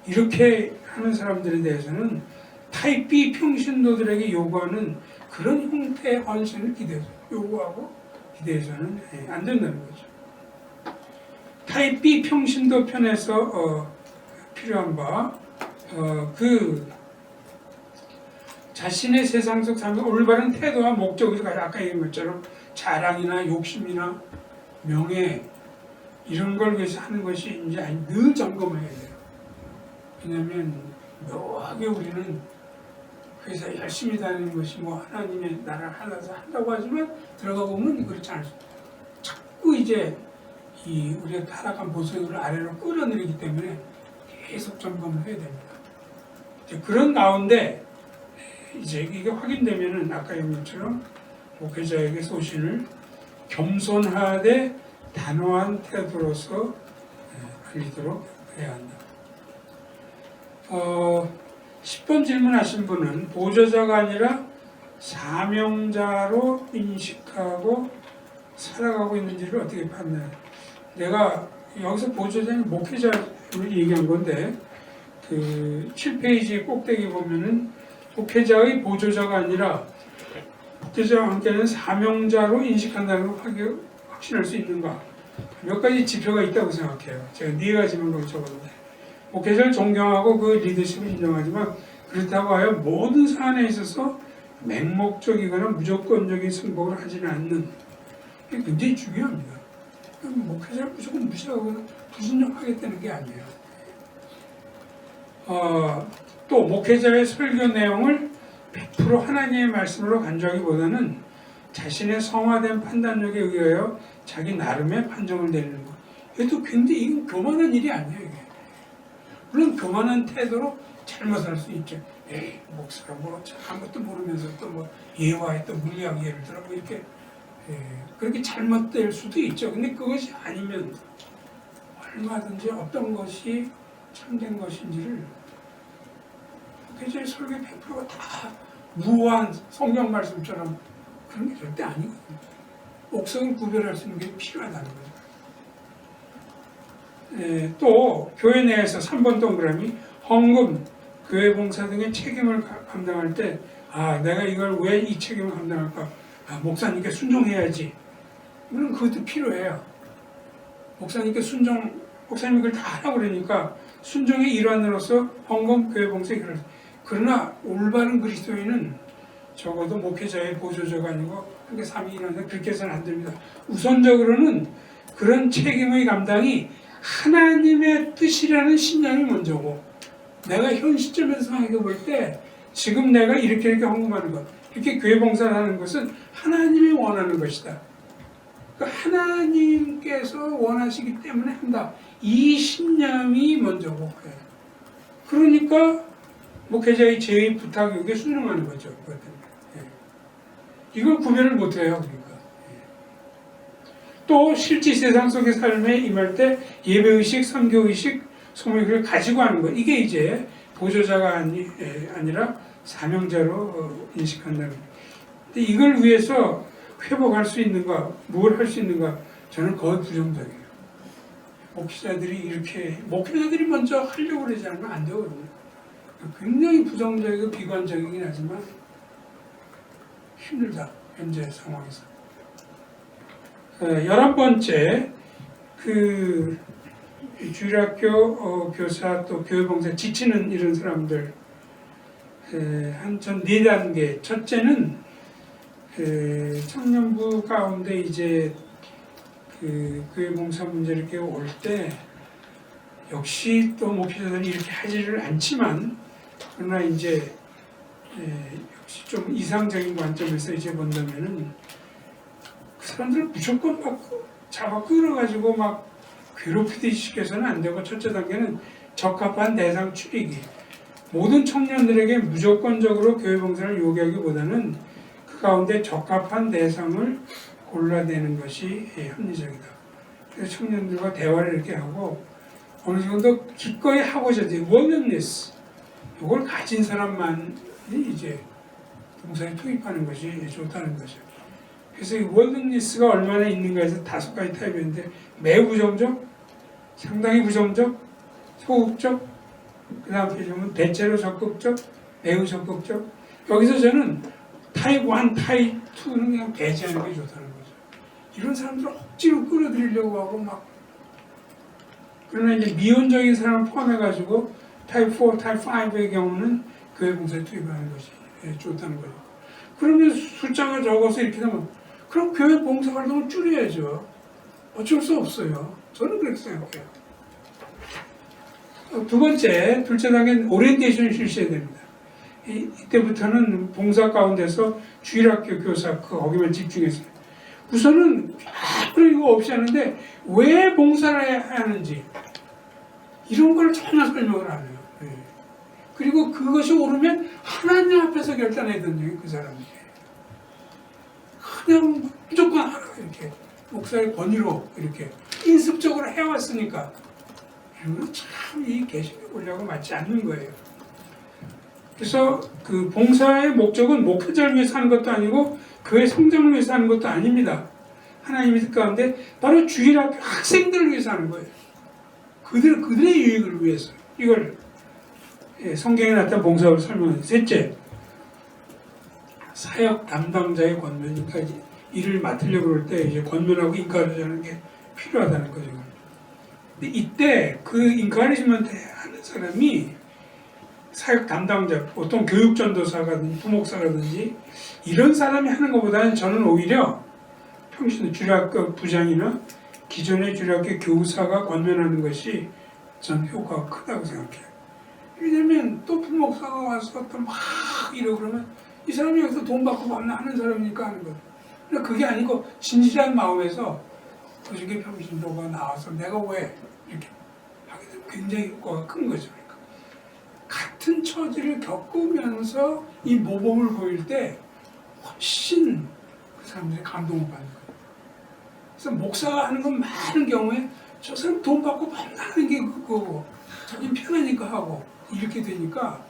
이렇게 하는 사람들에 대해서는 타입 B 평신도들에게 요구하는 그런 형태의 헌신을 요구하고 기대해서는 안 된다는 거죠. 타입 B 평신도 편에서 필요한 바 자신의 세상 속 삶의 올바른 태도와 목적을 아까 얘기한 것처럼 자랑이나 욕심이나 명예 이런 걸 위해서 하는 것이 이제 늘 점검해야 돼요. 왜냐하면 묘하게 우리는 회사에 열심히 다니는 것이 뭐 하나님의 나라를 하나서 한다고 하지만 들어가 보면 그렇지 않습니다. 자꾸 이제 이 우리가 타락한 보석을 아래로 끌어내리기 때문에 계속 점검을 해야 됩니다. 이제 그런 가운데 이제 이게 확인되면은 아까 얘기한 것처럼 목회자에게 소신을 겸손하되 단호한 태도로서 알리도록 해야 한다. 10번 질문하신 분은 보조자가 아니라 사명자로 인식하고 살아가고 있는지를 어떻게 판단해요? 내가 여기서 보조자는 목회자를 얘기한 건데 그 7페이지 꼭대기 보면은 목회자의 보조자가 아니라 목회자와 함께하는 사명자로 인식한다는 걸 확신할 수 있는가? 몇 가지 지표가 있다고 생각해요. 제가 4가지만 거기 적었는데 목회자를 존경하고 그 리더십을 인정하지만 그렇다고 하여 모든 사안에 있어서 맹목적이거나 무조건적인 승복을 하지는 않는 게 굉장히 중요합니다. 목회자를 무조건 무시하거나 불순종하겠다는 게 아니에요. 또 목회자의 설교 내용을 100% 하나님의 말씀으로 간주하기보다는 자신의 성화된 판단력에 의하여 자기 나름의 판정을 내리는 것. 이것도 굉장히 이건 교만한 일이 아니에요. 이게. 물론 교만한 태도로 잘못할 수 있죠. 에이, 목사가 뭐 아무것도 모르면서 또 뭐 예화에 또 물리학 예를 들어 뭐 이렇게 그렇게 잘못될 수도 있죠. 근데 그것이 아니면 얼마든지 어떤 것이 참된 것인지를 목회자의 설교 100%가 다 무한 성경 말씀처럼 그런 게 절대 아니거든요. 옥석은 구별할 수 있는 게 필요하다는 거죠. 또 교회 내에서 3번 동그라미 헌금, 교회 봉사 등의 책임을 감당할 때 내가 이걸 왜 이 책임을 감당할까? 목사님께 순종해야지. 물론 그것도 필요해요. 목사님께 목사님이 그걸 다 하라고 그러니까 순종의 일환으로서 헌금, 교회 봉사에 그러나 올바른 그리스도인은 적어도 목회자의 보조자가 아니고 그렇게 삶이 일어나는데 그렇게 해서는 안 됩니다. 우선적으로는 그런 책임의 감당이 하나님의 뜻이라는 신념이 먼저고 내가 현 시점에서 생각해 볼 때 지금 내가 이렇게 헌금하는 것 이렇게 교회 봉사를 하는 것은 하나님이 원하는 것이다. 하나님께서 원하시기 때문에 한다. 이 신념이 먼저고 그러니까 목회자의 제의 부탁에 순종하는 거죠. 이걸 구별을 못해요. 그러니까. 또 실제 세상 속의 삶에 임할 때 예배의식, 선교의식, 소명의식을 가지고 하는 것. 이게 이제 보조자가 아니라 사명자로 인식한다는 거예요. 근데 이걸 위해서 회복할 수 있는가, 뭘 할 수 있는가, 저는 거의 부정적이에요. 목회자들이 먼저 하려고 그러지 않으면 안 되거든요. 굉장히 부정적이고 비관적이긴 하지만 힘들다. 현재 상황에서. 11번째, 주일학교 교사 또 교회봉사 지치는 이런 사람들 전 4단계. 첫째는 청년부 가운데 이제 교회봉사 문제 이렇게 올 때 역시 또 목회자들이 이렇게 하지를 않지만 그러나 이제 역시 좀 이상적인 관점에서 이제 본다면은 그 사람들을 무조건 막 잡아 끌어가지고 막 괴롭히듯이 시켜서는 안 되고 첫째 단계는 적합한 대상 추리기. 모든 청년들에게 무조건적으로 교회 봉사를 요구하기보다는 그 가운데 적합한 대상을 골라내는 것이 합리적이다. 그래서 청년들과 대화를 이렇게 하고 어느 정도 기꺼이 하고자 돼 willingness 이걸 가진 사람만이 이제 봉사에 투입하는 것이 좋다는 거죠. 그래서 이 willingness가 얼마나 있는가에서 5가지 타입이 있는데 매우 부정적, 상당히 부정적, 소극적, 그 다음 표정은 대체로 적극적, 매우 적극적. 여기서 저는 타입 1, 타입 2는 그냥 배제하는 게 좋다는 거죠. 이런 사람들을 억지로 끌어들이려고 하고 막 그러나 이제 미온적인 사람을 포함해가지고 타입 4, 타입 5의 경우는 교회 봉사에 투입하는 것이 줬다는 거죠. 그러면 숫자가 적어서 이렇게 되면 그럼 교회 봉사활동을 줄여야죠. 어쩔 수 없어요. 저는 그렇게 생각해요. 두 번째, 둘째 단계는 오리엔테이션을 실시해야 됩니다. 이때부터는 봉사 가운데서 주일학교 교사 거기만 집중해서 우선은 그런 이거 없이 하는데 왜 봉사를 해야 하는지 이런 걸 전혀 설명을 안 해요. 그리고 그것이 오르면 하나님 앞에서 결단해야 된다는 그 사람이 그냥 무조건 하라 이렇게 목사의 권위로 이렇게 인습적으로 해왔으니까 이건 참이 개신교 권력과 맞지 않는 거예요. 그래서 그 봉사의 목적은 목회자를 위해서 하는 것도 아니고 교회 성장을 위해서 하는 것도 아닙니다. 하나님의 뜻 가운데 바로 주일학교 학생들을 위해서 하는 거예요. 그들의 유익을 위해서. 이걸 성경에 나타난 봉사를 설명해요. 셋째, 사역 담당자의 권면까지 일을 맡으려고 그럴 때 이제 권면하고 인가하는 게 필요하다는 거죠. 근데 이때 그 인카리지먼트 하는 사람이 사역 담당자, 보통 교육전도사라든지 부목사라든지 이런 사람이 하는 것보다는 저는 오히려 평신 주일학교 부장이나 기존의 주일학교 교사가 권면하는 것이 전 효과가 크다고 생각해요. 왜냐면 또 부목사가 와서 또 막 이러고 그러면 이 사람이 여기서 돈 받고 만나는 사람이니까 하는 거예요. 그러니까 그게 아니고 진실한 마음에서 그저께 평신도가 나와서 내가 왜 이렇게 하게 되면 굉장히 효과가 큰 거죠. 그러니까 같은 처지를 겪으면서 이 모범을 보일 때 훨씬 그 사람들이 감동을 받는 거예요. 그래서 목사가 하는 건 많은 경우에 저 사람 돈 받고 만나는 게 그거고 자기는 편하니까 하고 이렇게 되니까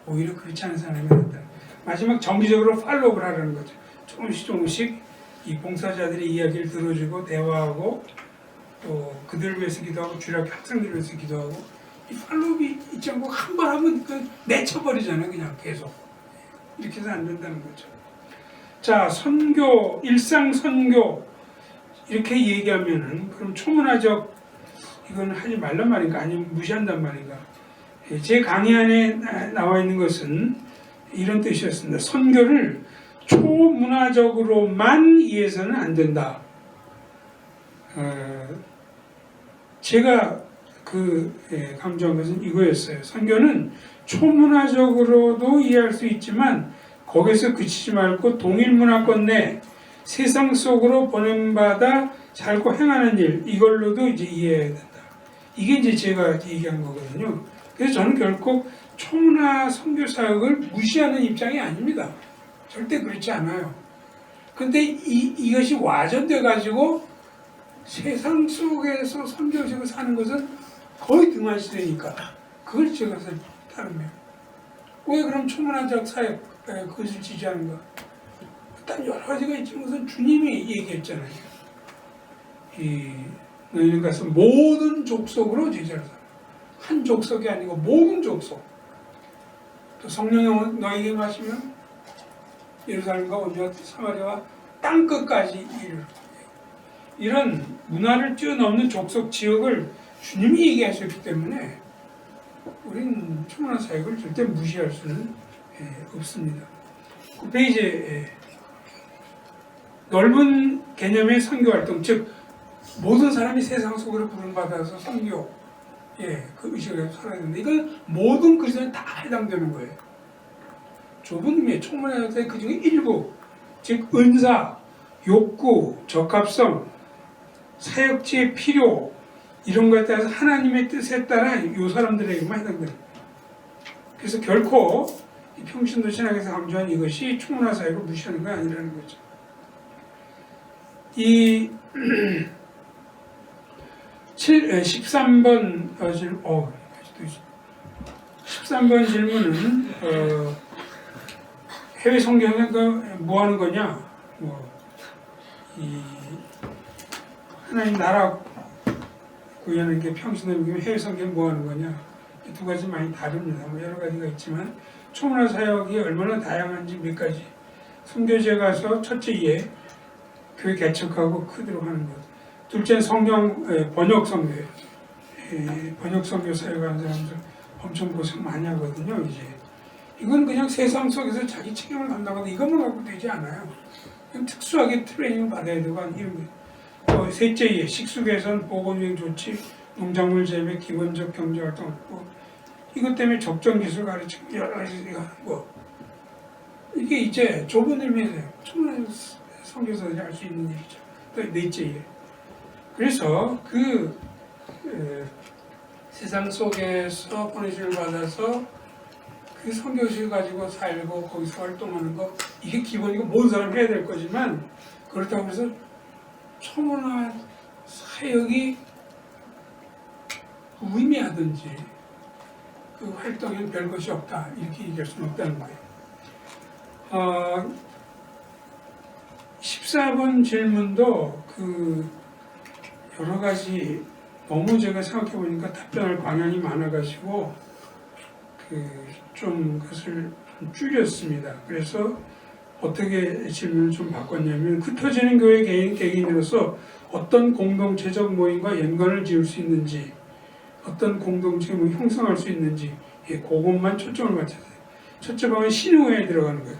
오히려 그렇지 않은 사람이 된다. 마지막 정기적으로 팔로우를 하라는 거죠. 조금씩 이 봉사자들의 이야기를 들어주고 대화하고 또 그들을 위해서 기도하고 주일학교 학생들을 위해서 기도하고 이 팔로우가 있지 않고 한 번 하면 맺혀버리잖아요. 그냥 계속 이렇게 해서 안 된다는 거죠. 자, 선교, 일상 선교 이렇게 얘기하면은 그럼 초문화적 이건 하지 말란 말인가 아니면 무시한단 말인가? 제 강의 안에 나와 있는 것은 이런 뜻이었습니다. 선교를 초문화적으로만 이해해서는 안 된다. 제가 강조한 것은 이거였어요. 선교는 초문화적으로도 이해할 수 있지만 거기서 그치지 말고 동일 문화권 내 세상 속으로 보냄받아 살고 행하는 일 이걸로도 이제 이해해야 된다. 이게 이제 제가 얘기한 거거든요. 그래서 저는 결코 초문화 선교 사역을 무시하는 입장이 아닙니다. 절대 그렇지 않아요. 근데 이것이 와전돼 가지고 세상 속에서 선교식을 사는 것은 거의 등한시되니까 그걸 제가 다릅니다. 왜 그럼 초문화적 사역 그것을 지지하는 거? 일단 여러 가지가 있지만 우선 주님이 얘기했잖아요. 너희는 가서 모든 족속으로 제자를 삼아. 한 족속이 아니고 모든 족속. 또 성령이 너희에게 마시면 예루살렘과 온유와 사마리아와 땅끝까지 이르러. 이런 문화를 뛰어넘는 족속 지역을 주님이 얘기하셨기 때문에 우리는 초문화 사역을 절대 무시할 수는 없습니다. 9페이지에 넓은 개념의 선교활동, 즉 모든 사람이 세상 속으로 부름받아서 선교 그 의식을 살아야 되는데 이건 모든 그리스도인에 다 해당되는 거예요. 좁은 의미의 초문화의 그 중에 일부, 즉 은사, 욕구, 적합성, 사역지의 필요 이런 것에 따라서 하나님의 뜻에 따라 이 사람들에게만 해당돼요. 그래서 결코 이 평신도 신학에서 강조한 이것이 초문화 사역을 무시하는 건 아니라는 거죠. 이 13번 13번 질문은 해외 성경에 뭐 하는 거냐? 하나님 나라 구하는 게 평신도교면 해외 성경 뭐 하는 거냐? 이 두 가지 많이 다릅니다. 여러 가지가 있지만 초문화 사역이 얼마나 다양한지 몇 가지. 선교지에 가서 첫째 이해 교회 개척하고 크도록 하는 것. 둘째는 성경 번역 선교예요. 번역 선교 사역하는 사람들 엄청 고생 많이 하거든요. 이제 이건 그냥 세상 속에서 자기 책임을 감당하고 이것만 갖고 되지 않아요. 그냥 특수하게 트레이닝을 받아야 되고 이런 거. 또 셋째, 식수 개선, 보건 유행 조치, 농작물 재배, 기본적 경제 활동, 이것 때문에 적정 기술 가르치고 여러 가지가 하는 거. 이게 이제 좁은 의미에서 정말 성교사들이 할 수 있는 일이죠. 또 넷째, 그래서 세상 속에서 보내심을 받아서 그 선교실 가지고 살고 거기서 활동하는 거, 이게 기본이고 모든 사람 해야 될 거지만, 그렇다고 해서 초문화 사역이 무의미하든지 그 활동에는 별 것이 없다 이렇게 얘기할 수는 없다는 거예요. 14번 질문도 여러 가지 너무 제가 생각해 보니까 답변할 방향이 많아가지고 좀 그것을 좀 줄였습니다. 그래서 어떻게 질문을 좀 바꿨냐면, 흩어지는 교회 개인으로서 어떤 공동체적 모임과 연관을 지을 수 있는지, 어떤 공동체 모임 형성할 수 있는지, 그것만 초점을 맞춰서 첫째 방은 신우회에 들어가는 거예요.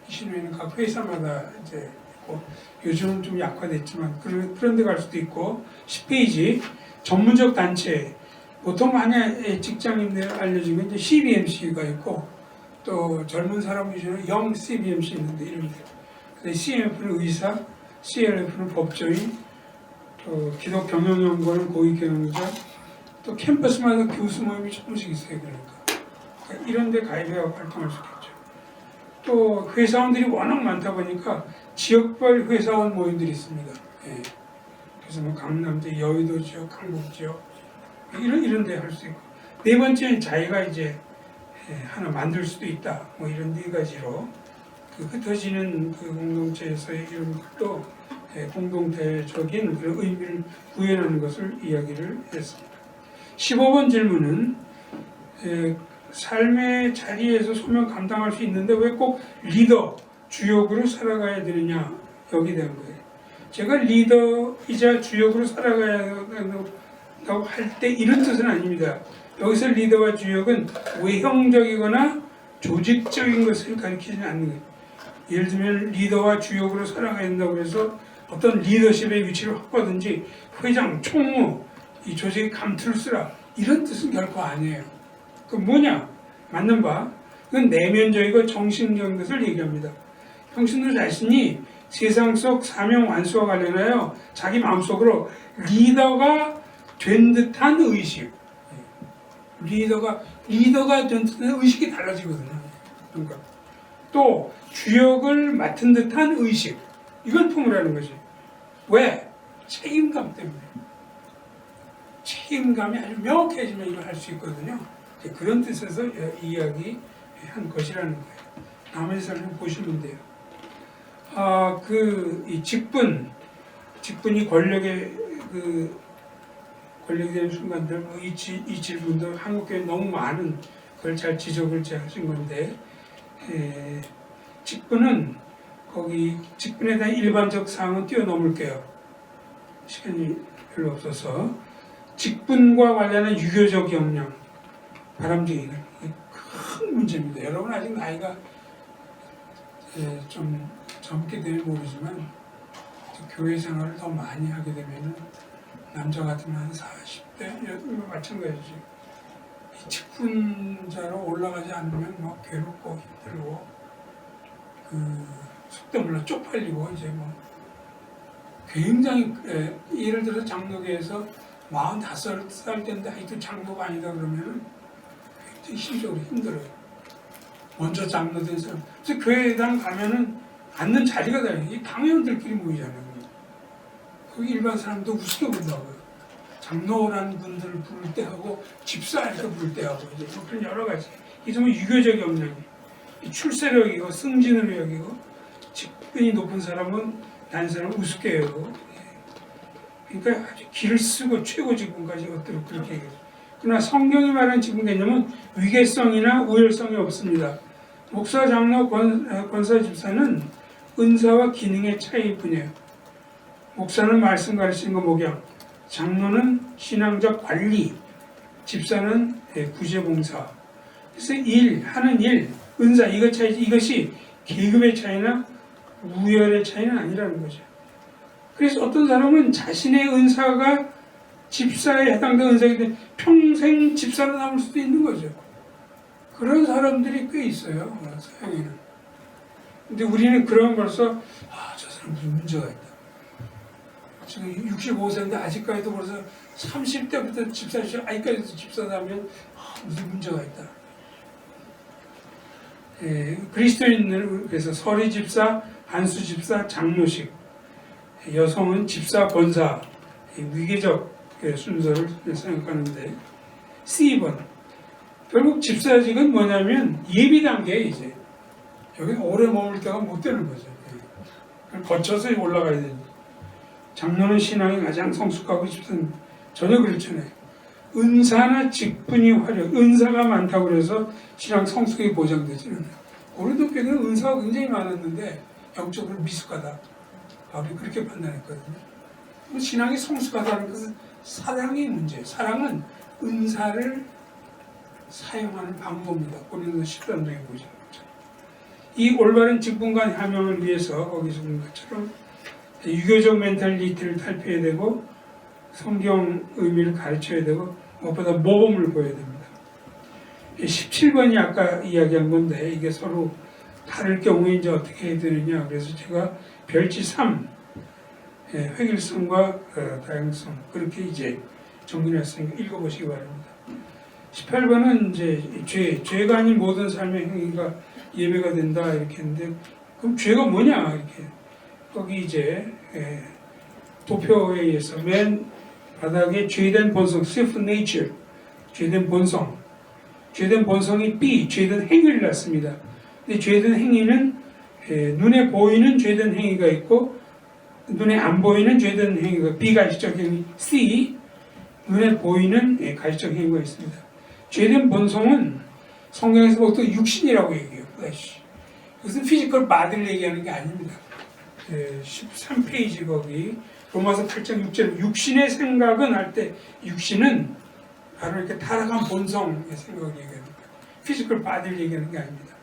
신우회는 각 회사마다 이제 있고, 요즘은 좀 약화됐지만 그런 데 갈 수도 있고, 10페이지 전문적 단체, 보통 많이 직장인들 알려진 건 이제 CBMC가 있고, 또 젊은 사람 위주로 영 CBMC 있는데 이런 데. CMF는 의사, CLF는 법조인, 또 기독 경영연구원 고위 경영자, 또 캠퍼스마다 교수 모임이 조금씩 있어요. 그러니까 이런 데 가입해서 활동할 수 있겠죠. 또 회사원들이 워낙 많다 보니까 지역별 회사원 모임들이 있습니다. 예. 그래서 뭐 강남 지역, 여의도 지역, 강북 지역 이런 데 할 수 있고, 네 번째는 자기가 이제 하나 만들 수도 있다. 뭐 이런 네 가지로 흩어지는 공동체에서의 이런 것도 공동체적인 그런 의미를 구현하는 것을 이야기를 했습니다. 15번 질문은 삶의 자리에서 소명 감당할 수 있는데 왜 꼭 리더, 주역으로 살아가야 되느냐, 여기 대한 거예요. 제가 리더이자 주역으로 살아가야 한다고 할 때 이런 뜻은 아닙니다. 여기서 리더와 주역은 외형적이거나 조직적인 것을 가리키지는 않는 거예요. 예를 들면 리더와 주역으로 살아가야 된다고 해서 어떤 리더십의 위치를 확보하든지 회장, 총무, 이 조직의 감투를 쓰라, 이런 뜻은 결코 아니에요. 그 뭐냐? 맞는 바, 그건 내면적이고 정신적인 것을 얘기합니다. 형신도 자신이 세상 속 사명 완수와 관련하여 자기 마음속으로 리더가 된 듯한 의식, 리더가 된 듯한 의식이 달라지거든요. 그러니까 또 주역을 맡은 듯한 의식, 이걸 품으라는 거지. 왜? 책임감 때문에. 책임감이 아주 명확해지면 이걸 할 수 있거든요. 그런 뜻에서 이야기한 것이라는 거예요. 나머지 설명 보시면 돼요. 이 직분이 권력이 되는 순간들, 이 질문도 한국교회 너무 많은 걸 잘 지적을 하신 건데, 직분은 직분에 대한 일반적 사항은 뛰어넘을게요. 시간이 별로 없어서. 직분과 관련한 유교적 역량, 바람직이가 큰 문제입니다. 여러분 아직 나이가 좀 젊게 되면 모르지만 교회 생활을 더 많이 하게 되면 남자 같으면 한 40대 이거 마찬가지죠. 이 직분자로 올라가지 않으면 막 괴롭고 힘들고 속된 말로 쪽팔리고 이제 뭐 굉장히 예를 들어 장로교에서 45살 때인데 아직도 장로가 아니다 그러면은 굉장히 심적으로 힘들어요. 먼저 장로 된 사람. 그래서 교회당 가면은 앉는 자리가 다르요. 이 당회원들끼리 모이잖아요. 그 일반 사람도 우습게 본다고요. 장로라는 분들을 부를 때 하고 집사 이렇게 부를 때 하고 이제 뭐 그런 여러 가지. 이 정말 유교적 역량이 출세력이고 승진을 여기고 직분이 높은 사람은 다른 사람을 우습게 여기고, 그러니까 아주 길을 쓰고 최고 직분까지 것들을 그렇게 얘기해요. 그러나 성경이 말하는 직분 개념은 위계성이나 우열성이 없습니다. 목사, 장로, 권사, 집사는 은사와 기능의 차이일 뿐이에요. 목사는 말씀 가르치는 거 목양, 장로는 신앙적 관리, 집사는 구제봉사. 그래서 하는 일, 은사 이것 차이 이것이 계급의 차이나 우열의 차이는 아니라는 거죠. 그래서 어떤 사람은 자신의 은사가 집사에 해당되는 은사이기 때문에 평생 집사로 남을 수도 있는 거죠. 그런 사람들이 꽤 있어요. 서양에는. 근데 우리는 그런 벌써 저 사람 무슨 문제가 있다. 지금 65세인데 아직까지도 벌써 30대부터 집사시고 아직까지도 집사다면 무슨 문제가 있다. 그리스도인을 위해서 서리 집사, 안수 집사, 장로식, 여성은 집사, 권사, 위계적 순서를 생각하는데 C번 결국 집사직은 뭐냐면 예비 단계 이제 여기 오래 머물 때가 못 되는 거죠. 거쳐서 올라가야 되니 장로는 신앙이 가장 성숙하고 집사는 전혀 그렇지 않아요. 은사나 직분이 화려, 은사가 많다고 그래서 신앙 성숙이 보장되지는 않아요. 고린도교회는 은사가 굉장히 많았는데 영적으로 미숙하다. 바울이 그렇게 판단했거든요. 신앙이 성숙하다는 것은 사랑의 문제예요. 사랑은 은사를 사용하는 방법입니다. 고린도 13장에 보시는 것처럼. 이 올바른 직분과 사명을 위해서 거기서 본 것처럼 유교적 멘탈리티를 탈피해야 되고 성경 의미를 가르쳐야 되고 무엇보다 모범을 보여야 됩니다. 17번이 아까 이야기한 건데 이게 서로 다를 경우에 이제 어떻게 해야 되느냐. 그래서 제가 별지 3 획일성과 다양성 그렇게 이제 정리했으니까 읽어보시기 바랍니다. 18번은 이제 죄가 아닌 모든 삶의 행위가 예배가 된다 이렇게 했는데 그럼 죄가 뭐냐 이렇게 거기 이제 도표에 의해서 맨 바닥에 죄된 본성, sinful nature, 죄된 본성, 죄된 본성이 B, 죄된 행위를 낳습니다. 근데 죄된 행위는 눈에 보이는 죄된 행위가 있고 눈에 안 보이는 죄된 행위가 비가시적 행위, C, 눈에 보이는 가시적 행위가 있습니다. 죄된 본성은 성경에서 보통 육신이라고 얘기해요. 이것은 피지컬 바디를 얘기하는 게 아닙니다. 13페이지 거기 로마서 8장 6절 육신의 생각은 할 때 육신은 바로 이렇게 타락한 본성의 생각을 얘기합니다. 피지컬 바디를 얘기하는 게 아닙니다.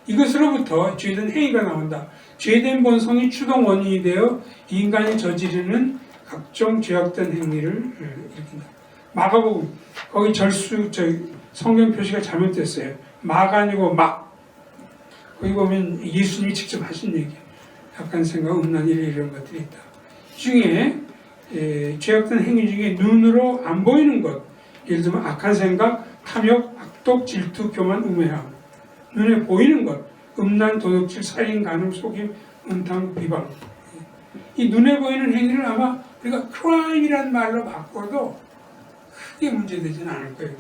이것으로부터 죄된 행위가 나온다. 죄된 본성이 추동 원인이 되어 인간이 저지르는 각종 죄악된 행위를 일으킨다. 마가복음 거기 성경 표시가 잘못됐어요. 마가 아니고 막 거기 보면 예수님이 직접 하신 얘기 약간 생각 음란 이런 것들이 있다. 중에 죄악된 행위 중에 눈으로 안 보이는 것 예를 들면 악한 생각, 탐욕, 악독, 질투, 교만, 우매함 눈에 보이는 것 음란, 도둑질, 살인, 간음, 속임, 은탕, 비방 이 눈에 보이는 행위를 아마 우리가 crime이라는 말로 바꿔도 크게 문제되지는 않을 거예요.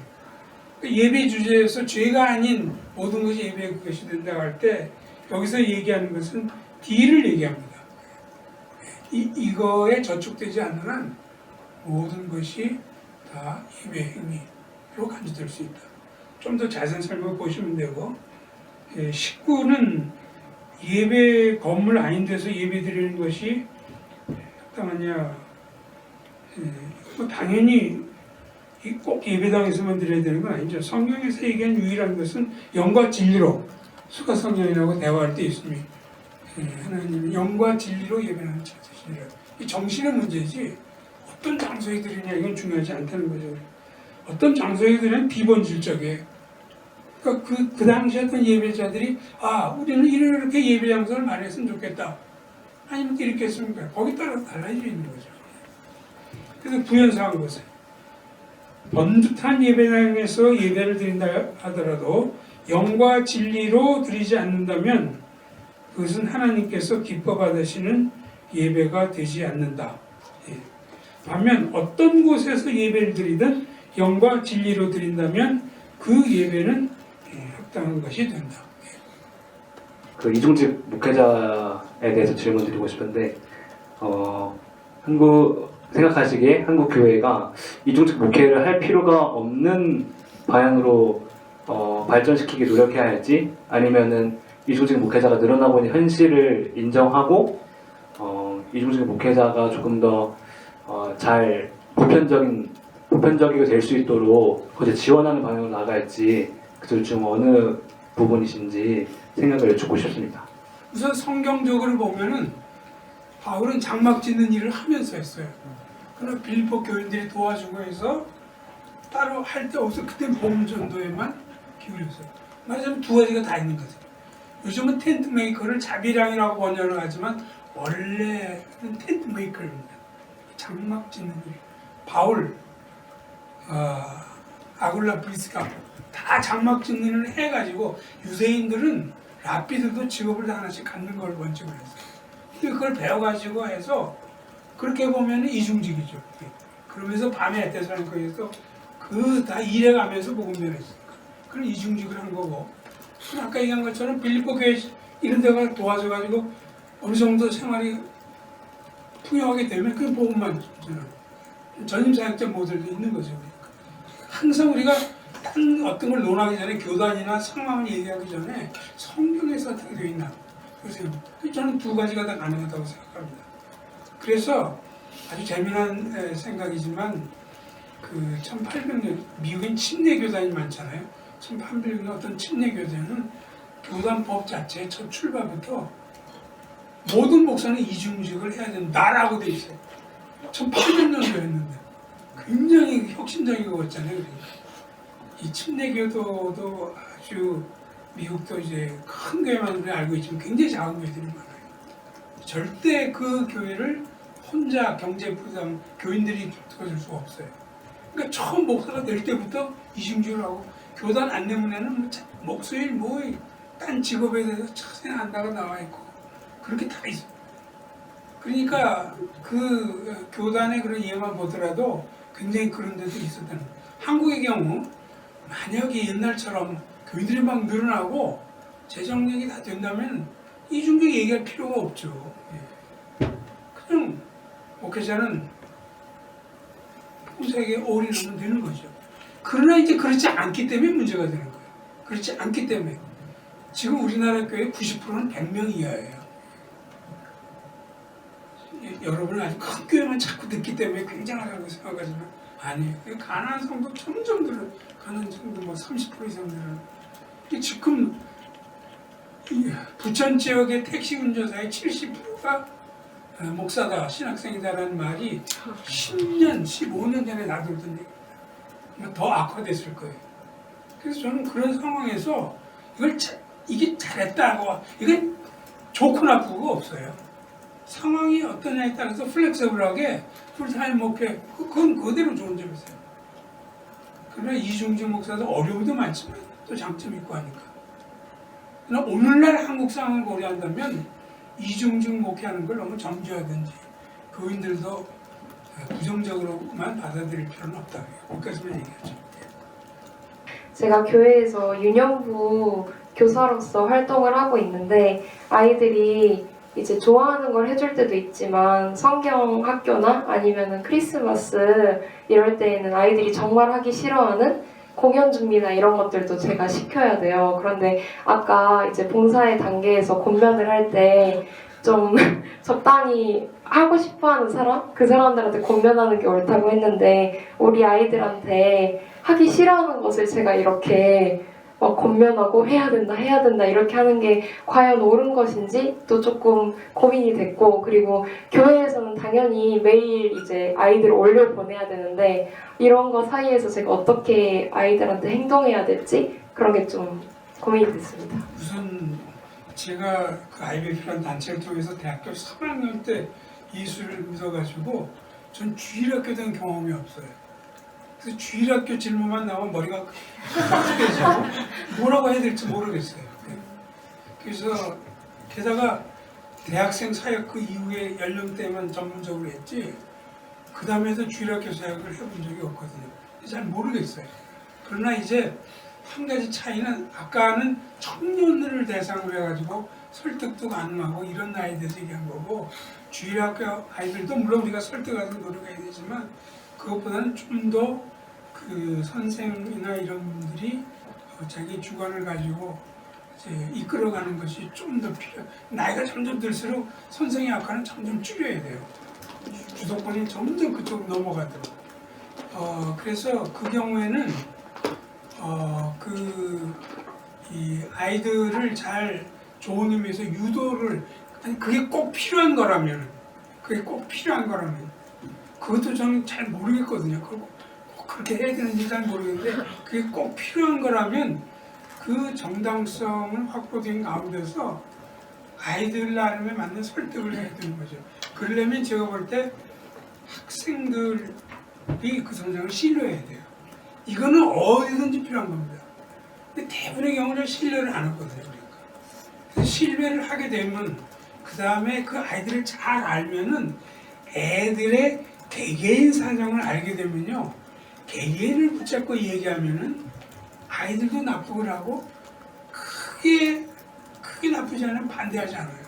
예배 주제에서 죄가 아닌 모든 것이 예배의 그것이 된다고 할 때 여기서 얘기하는 것은 D를 얘기합니다. 이거에 저촉되지 않는 한 모든 것이 다 예배의 행위로 간주될 수 있다. 좀 더 자세한 설명을 보시면 되고 19는 예배 건물 아닌 데서 예배 드리는 것이 합당하냐. 당연히 꼭 예배당에서만 드려야 되는 건 아니죠. 성경에서 얘기한 유일한 것은 영과 진리로 수가 성령이라고 대화할 때 있으니 하나님은 영과 진리로 예배하는 찾으시니라. 이 정신의 문제지 어떤 장소에 드리냐 이건 중요하지 않다는 거죠. 어떤 장소에 드리면 비본질적이에요. 그러니까 그 당시에 어떤 예배자들이 우리는 이렇게 예배 장소를 마련했으면 좋겠다. 아니면 이렇게 했으면 좋겠다. 거기 따라 달라져 있는 거죠. 그래서 부연사한 것은 번듯한 예배당에서 예배를 드린다 하더라도 영과 진리로 드리지 않는다면 그것은 하나님께서 기뻐 받으시는 예배가 되지 않는다. 반면 어떤 곳에서 예배를 드리든 영과 진리로 드린다면 그 예배는 합당한 것이 된다. 그 이중직 목회자에 대해서 질문 드리고 싶은데 생각하시기에 한국 교회가 이중직 목회를 할 필요가 없는 방향으로 발전시키기 노력해야 할지 아니면은 이중직 목회자가 늘어나고 있는 현실을 인정하고 이중직 목회자가 조금 더 잘 보편적이고 될 수 있도록 그것을 지원하는 방향으로 나갈지 그 둘 중 어느 부분이신지 생각을 여쭙고 싶습니다. 우선 성경적으로 보면은 바울은 장막 짓는 일을 하면서 했어요. 그러나 빌립보 교인들이 도와주고 해서 따로 할 데 없어 그때 복음 전도에만 기울였어요. 말하자면 두 가지가 다 있는 거죠. 요즘은 텐트 메이커를 자비량이라고 번역을 하지만 원래는 텐트 메이커입니다. 장막 짓는 일. 바울, 아굴라 브리스가 다 장막 짓는 일을 해가지고 유대인들은 랍비들도 직업을 다 하나씩 갖는 걸 원칙으로 했어요. 근데 그걸 배워가지고 해서 그렇게 보면 이중직이죠. 그러면서 밤에 데살로니가에서 그 다 일해가면서 복음 전했으니까 그런 이중직을 한 거고. 아까 얘기한 것처럼 빌립보 교회 이런 데가 도와줘가지고 어느 정도 생활이 풍요하게 되면 그 복음만 전임 사역자 모델도 있는 거죠. 항상 우리가 딴 어떤 걸 논하기 전에 교단이나 상황을 얘기하기 전에 성경에서 어떻게 되어 있나 그래서 저는 두 가지가 다 가능하다고 생각합니다. 그래서 아주 재미난 생각이지만 그 1800년 미국엔 침례 교단이 많잖아요. 1800년 어떤 침례 교단은 교단법 자체의 첫 출발부터 모든 목사는 이중직을 해야 된다라고 돼 있어요. 1800년도였는데 굉장히 혁신적인 거였잖아요. 그러니까. 이 침례교도도 아주 미국도 이제 큰 교회만 우리 알고 있지만 굉장히 작은 교회들이 많아요. 절대 그 교회를 혼자 경제 부담 교인들이 도와줄 수가 없어요. 그러니까 처음 목사가 될 때부터 이중직을 하고 교단 안내문에는 목수일 딴 직업에 대해서 생각한다가 나와 있고 그렇게 다 있어요. 그러니까 그 교단의 그런 예만 보더라도 굉장히 그런 데도 있었다는 거예요. 한국의 경우 만약에 옛날처럼 교인들이 막 늘어나고 재정력이 다 된다면 이중직 얘기할 필요가 없죠. 그냥 목회자는 봉사에게 올인하면 되는 거죠. 그러나 이제 그렇지 않기 때문에 문제가 되는 거예요. 그렇지 않기 때문에 지금 우리나라 교회 90%는 100명 이하예요. 여러분은 아주 큰 교회만 자꾸 듣기 때문에 굉장하다고 생각하지만 아니에요. 가난한 성도 점점 늘어. 가난한 성도 30% 이상 늘어. 지금 부천 지역의 택시 운전사의 70%가 목사다, 신학생이다라는 말이 10년, 15년 전에 나돌던 얘기입니다. 더 악화됐을 거예요. 그래서 저는 그런 상황에서 이게 잘했다고 이건 좋고 나쁘고 없어요. 상황이 어떠냐에 따라서 플렉서블하게 풀타임 목회 그건 그대로 좋은 점이 있어요. 그러나 이중직 목사도 어려움도 많지만 또 장점이 있고 하니까. 그러나 오늘날 한국 상황을 고려한다면 이중직 목회하는 걸 너무 정죄하든지 교인들도 부정적으로만 받아들일 필요는 없다. 여기까지만 얘기하죠. 제가 교회에서 유년부 교사로서 활동을 하고 있는데 아이들이 이제 좋아하는 걸 해줄 때도 있지만 성경 학교나 아니면은 크리스마스 이럴 때에는 아이들이 정말 하기 싫어하는 공연 준비나 이런 것들도 제가 시켜야 돼요. 그런데 아까 이제 봉사의 단계에서 권면을 할 때 좀 적당히 하고 싶어하는 사람? 그 사람들한테 권면하는 게 옳다고 했는데 우리 아이들한테 하기 싫어하는 것을 제가 이렇게 막 권면하고 해야 된다 이렇게 하는 게 과연 옳은 것인지 또 조금 고민이 됐고 그리고 교회에서는 당연히 매일 이제 아이들을 올려 보내야 되는데 이런 거 사이에서 제가 어떻게 아이들한테 행동해야 될지 그런 게 좀 고민이 됐습니다. 우선 제가 그 IBF라는 단체를 통해서 대학교 3학년 때 예수를 믿어가지고 전 주일학교 된 경험이 없어요. 그래서 주일학교 질문만 나오면 머리가 빡빡해지고 뭐라고 해야 될지 모르겠어요. 그래서 게다가 대학생 사역 그 이후에 연령대만 전문적으로 했지 그 다음에도 주일학교 사역을 해본 적이 없거든요. 잘 모르겠어요. 그러나 이제 한 가지 차이는 아까는 청년들을 대상으로 해가지고 설득도 가능하고 이런 나이에 대해서 얘기한 거고 주일학교 아이들도 물론 우리가 설득하는 노력해야 되지만 그것보다는 좀 더 그 선생이나 이런 분들이 자기 주관을 가지고 이제 이끌어가는 것이 좀 더 필요. 나이가 점점 들수록 선생의 역할은 점점 줄여야 돼요. 주도권이 점점 그쪽으로 넘어가도록. 그래서 그 경우에는 이 아이들을 잘 좋은 의미에서 유도를 아니 그게 꼭 필요한 거라면 그것도 저는 잘 모르겠거든요. 꼭 그렇게 해야 되는지 잘 모르겠는데 그게 꼭 필요한 거라면 그 정당성을 확보된 가운데서 아이들 나름에 맞는 설득을 해야 되는 거죠. 그러려면 제가 볼 때 학생들이 그 선생을 신뢰해야 돼요. 이거는 어디든지 필요한 겁니다. 근데 대부분의 경우는 신뢰를 안 하거든요. 그러니까 신뢰를 하게 되면 그 다음에 그 아이들을 잘 알면은 애들의 개개인 사정을 알게 되면요, 개개인을 붙잡고 얘기하면은 아이들도 납득을 하고 크게 나쁘지 않으면 반대하지 않아요.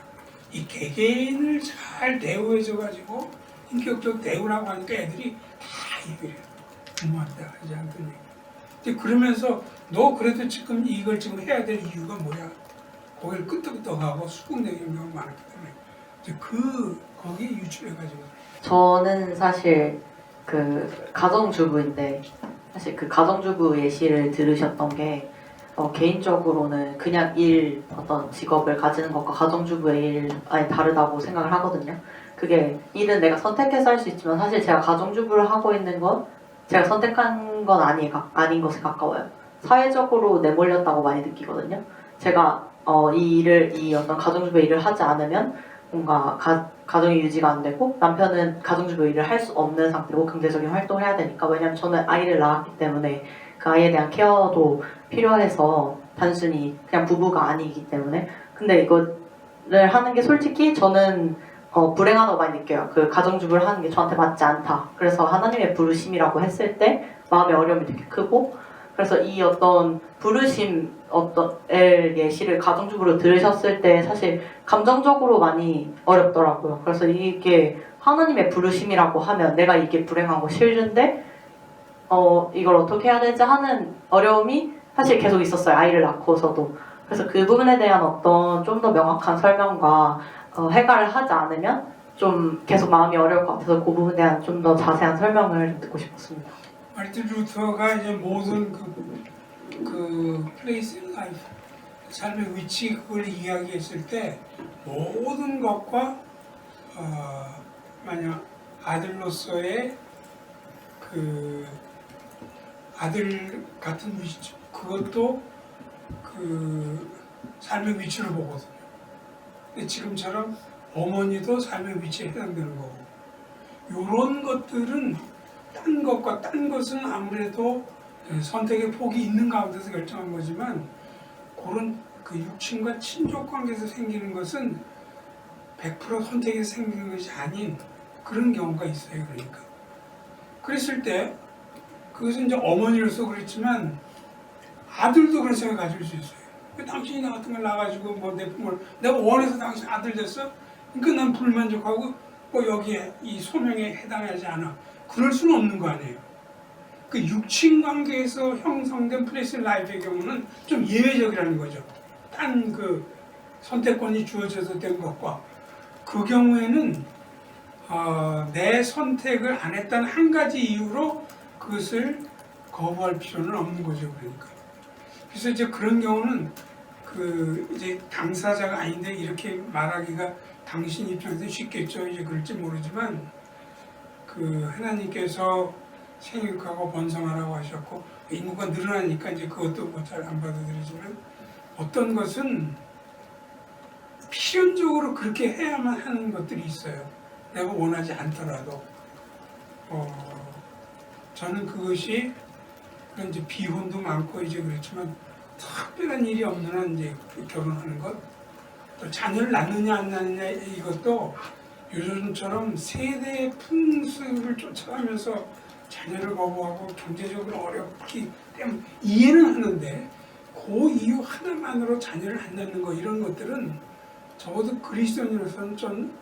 이 개개인을 잘 대우해줘 가지고 인격적 대우라고 하니까 애들이 다 얘기를 해요. 고맙다 하지 않던 얘기. 이제 그러면서 너 그래도 지금 이걸 지금 해야 될 이유가 뭐야? 거기를 끄떡끄떡하고 수긍되는 경우가 많기 때문에 이제 거기에 유출해가지고. 저는 사실 그 가정주부인데 사실 그 가정주부 예시를 들으셨던 게 개인적으로는 그냥 어떤 직업을 가지는 것과 가정주부의 일 아예 다르다고 생각을 하거든요. 그게 일은 내가 선택해서 할 수 있지만 사실 제가 가정주부를 하고 있는 건 제가 선택한 건 아닌 것에 가까워요. 사회적으로 내몰렸다고 많이 느끼거든요. 제가 이 어떤 가정주부 일을 하지 않으면 뭔가 가정이 유지가 안 되고 남편은 가정주부 일을 할 수 없는 상태고 경제적인 활동을 해야 되니까. 왜냐면 저는 아이를 낳았기 때문에 그 아이에 대한 케어도 필요해서 단순히 그냥 부부가 아니기 때문에. 근데 이거를 하는 게 솔직히 저는 불행하다고 많이 느껴요. 그 가정주부를 하는 게 저한테 맞지 않다. 그래서 하나님의 부르심이라고 했을 때 마음의 어려움이 되게 크고, 그래서 이 어떤 부르심 예시를 가정주부로 들으셨을 때 사실 감정적으로 많이 어렵더라고요. 그래서 이게 하나님의 부르심이라고 하면 내가 이게 불행하고 싫은데 이걸 어떻게 해야 되지 하는 어려움이 사실 계속 있었어요. 아이를 낳고서도. 그래서 그 부분에 대한 어떤 좀 더 명확한 설명과 해결을 하지 않으면 좀 계속 마음이 어려울 것 같아서 그 부분에 대한 좀 더 자세한 설명을 좀 듣고 싶었습니다. 마르틴 루터가 이제 모든 그 플레이스 인 라이프, 삶의 위치 그걸 이야기했을 때 모든 것과 만약 아들로서의 그 아들 같은 위치, 그것도 그 삶의 위치를 보거든요. 근데 지금처럼 어머니도 삶의 위치에 해당되는 거고, 이런 것들은 딴 것과 딴 것은 아무래도 선택의 폭이 있는 가운데서 결정한 거지만, 그런 그 육친과 친족 관계에서 생기는 것은 100% 선택에서 생기는 것이 아닌 그런 경우가 있어요. 그러니까 그랬을 때 그것은 이제 어머니로서 그렇지만 아들도 그런 생각 가질 수 있어요. 왜 당신이 나 같은 걸 낳아가지고 뭐 내 품을 내가 원해서 당신 아들 됐어? 그러니까 난 불만족하고 뭐 여기에 이 소명에 해당하지 않아. 그럴 수는 없는 거 아니에요. 그 육친 관계에서 형성된 플레이스 라이프의 경우는 좀 예외적이라는 거죠. 딴 그 선택권이 주어져서 된 것과 그 경우에는 내 선택을 안 했다는 한 가지 이유로 그것을 거부할 필요는 없는 거죠. 그러니까. 그래서 이제 그런 경우는 그 이제 당사자가 아닌데 이렇게 말하기가 당신 입장에서 쉽겠죠. 이제 그럴지 모르지만 그 하나님께서 생육하고 번성하라고 하셨고 인구가 늘어나니까 이제 그것도 뭐 잘 안 받아들이지만 어떤 것은 필연적으로 그렇게 해야만 하는 것들이 있어요. 내가 원하지 않더라도 저는 그것이 이제 비혼도 많고 이제 그렇지만 특별한 일이 없는 한 이제 결혼하는 것, 또 자녀를 낳느냐 안 낳느냐 이것도 요즘처럼 세대의 풍습을 쫓아가면서 자녀를 거부하고 경제적으로 어렵기 때문에 이해는 하는데 그 이유 하나만으로 자녀를 안 낳는 거 이런 것들은 적어도 그리스도인으로서는 좀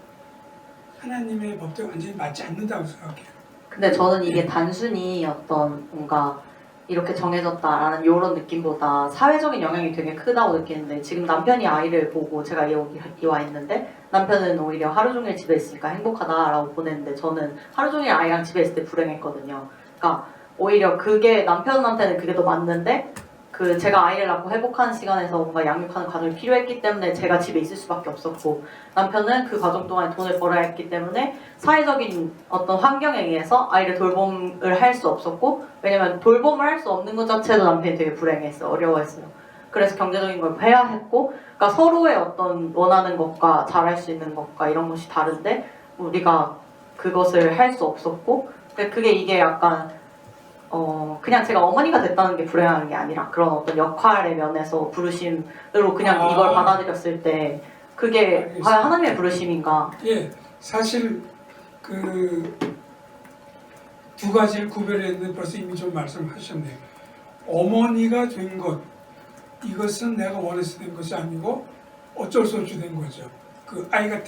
하나님의 법도에 완전히 맞지 않는다고 생각해요. 근데 저는 이게 단순히 어떤 뭔가 이렇게 정해졌다라는 이런 느낌보다 사회적인 영향이 되게 크다고 느끼는데, 지금 남편이 아이를 보고 제가 여기 와 있는데 남편은 오히려 하루 종일 집에 있으니까 행복하다라고 보냈는데 저는 하루 종일 아이랑 집에 있을 때 불행했거든요. 그러니까 오히려 그게 남편한테는 그게 더 맞는데 그 제가 아이를 낳고 회복하는 시간에서 뭔가 양육하는 과정이 필요했기 때문에 제가 집에 있을 수밖에 없었고, 남편은 그 과정 동안에 돈을 벌어야 했기 때문에 사회적인 어떤 환경에 의해서 아이를 돌봄을 할 수 없었고, 왜냐면 돌봄을 할 수 없는 것 자체도 남편이 되게 불행했어요. 어려워했어요. 그래서 경제적인 걸 해야 했고, 그러니까 서로의 어떤 원하는 것과 잘할 수 있는 것과 이런 것이 다른데 우리가 그것을 할 수 없었고, 그게 이게 약간 그냥 제가 어머니가 됐다는 게 불행한 게 아니라 그런 어떤 역할의 면에서 부르심으로 그냥 이걸 받아들였을 때 그게 알겠습니다. 과연 하나님의 부르심인가? 예, 사실 그 두 가지를 구별했는데 벌써 이미 좀 말씀하셨네요. 어머니가 된 것, 이것은 내가 원해서 된 것이 아니고 어쩔 수 없이 된 거죠. 그 아이가